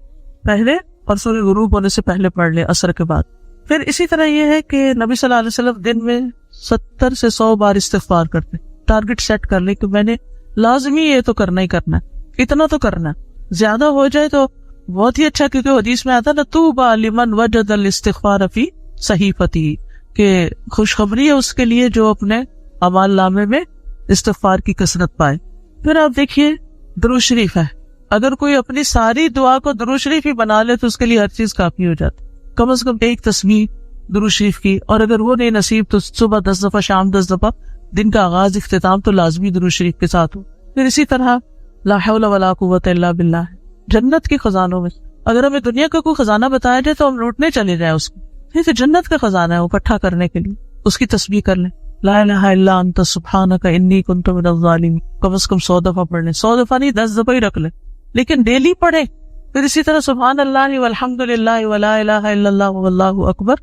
پہلے اور سورج غروب ہونے سے پہلے پڑھ لیں عصر کے بعد. پھر اسی طرح یہ ہے کہ نبی صلی اللہ علیہ وسلم دن میں 70 سے 100 بار استغفار کرتے. ٹارگٹ سیٹ کر لیں کہ میں نے لازمی یہ تو کرنا ہی کرنا ہے، اتنا تو کرنا ہے، زیادہ ہو جائے تو بہت ہی اچھا، کیونکہ حدیث میں آتا نا طوبی لمن وجد الاستغفار فی صحیفتی، کہ خوشخبری ہے اس کے لیے جو اپنے اعمال نامے میں استغفار کی کثرت پائے. پھر آپ دیکھیے درود شریف ہے، اگر کوئی اپنی ساری دعا کو درود شریف ہی بنا لے تو اس کے لیے ہر چیز کافی ہو جاتی. کم از کم ایک تسبیح درود شریف کی، اور اگر وہ نہیں نصیب تو صبح 10 دفعہ، شام 10 دفعہ، دن کا آغاز اختتام تو لازمی درود شریف کے ساتھ ہو. پھر اسی طرح لا حول ولا قوت الا باللہ، جنت کے خزانوں میں اگر ہمیں دنیا کا کوئی خزانہ بتایا جائے تو ہم لوٹنے چلے جائیں اس کو، یہ تو جنت کا خزانہ ہے، وہ اکٹھا کرنے کے لیے اس کی تسبیح کر لیں. لا الہ الا انت سبحانک انی کنت من الظالمین، کم از کم 100 دفعہ پڑھ لیں، 100 دفعہ نہیں 10 دفعہ ہی رکھ لیں، لیکن ڈیلی پڑھیں. پھر اسی طرح سبحان اللہ والحمد للہ ولا الہ الا اللہ واللہ اکبر،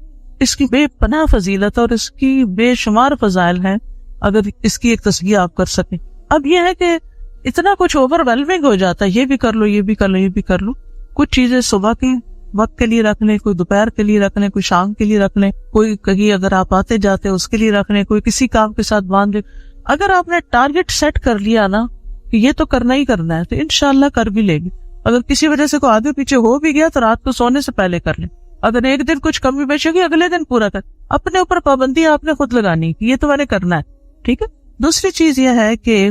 اس کی بے پناہ فضیلت اور اس کی بے شمار فضائل ہیں اگر اس کی ایک تسبیح آپ کر سکیں. اب یہ ہے کہ اتنا کچھ اوور ویلمنگ ہو جاتا ہے، یہ بھی کر لو، یہ بھی کر لو، یہ بھی کر لو. کچھ چیزیں صبح کے وقت کے لیے رکھ لیں، کوئی دوپہر کے لیے رکھ لیں، کوئی شام کے لیے رکھ لیں، کوئی کہیں اگر آپ آتے جاتے اس کے لیے رکھ لیں، کوئی کسی کام کے ساتھ باندھ لیں. اگر آپ نے ٹارگٹ سیٹ کر لیا نا کہ یہ تو کرنا ہی کرنا ہے تو انشاءاللہ کر بھی لے گی. اگر کسی وجہ سے کوئی آگے پیچھے ہو بھی گیا تو رات کو سونے سے پہلے کر لیں. اگر ایک دن کچھ کمی بیش ہوگی اگلے دن پورا کر. اپنے اوپر پابندی آپ نے خود لگانی کہ یہ تو میں نے کرنا ہے، ٹھیک ہے. دوسری چیز یہ ہے کہ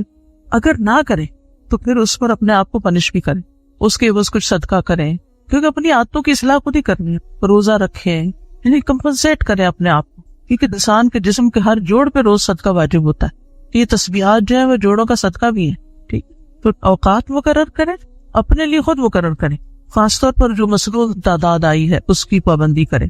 اگر نہ کریں تو پھر اس پر اپنے آپ کو پنش بھی کریں، اس کے عوض کچھ صدقہ کریں، کیونکہ اپنی عادتوں کی اصلاح خود ہی کرنی ہے. روزہ رکھیں، یعنی کمپنسیٹ کریں اپنے آپ کو، کیونکہ انسان کے جسم کے ہر جوڑ پہ روز صدقہ واجب ہوتا ہے. یہ تسبیحات جو ہیں وہ جوڑوں کا صدقہ بھی ہے، ٹھیک. تو اوقات مقرر کریں، اپنے لیے خود مقرر کریں، خاص طور پر جو مصروف تعداد آئی ہے اس کی پابندی کریں.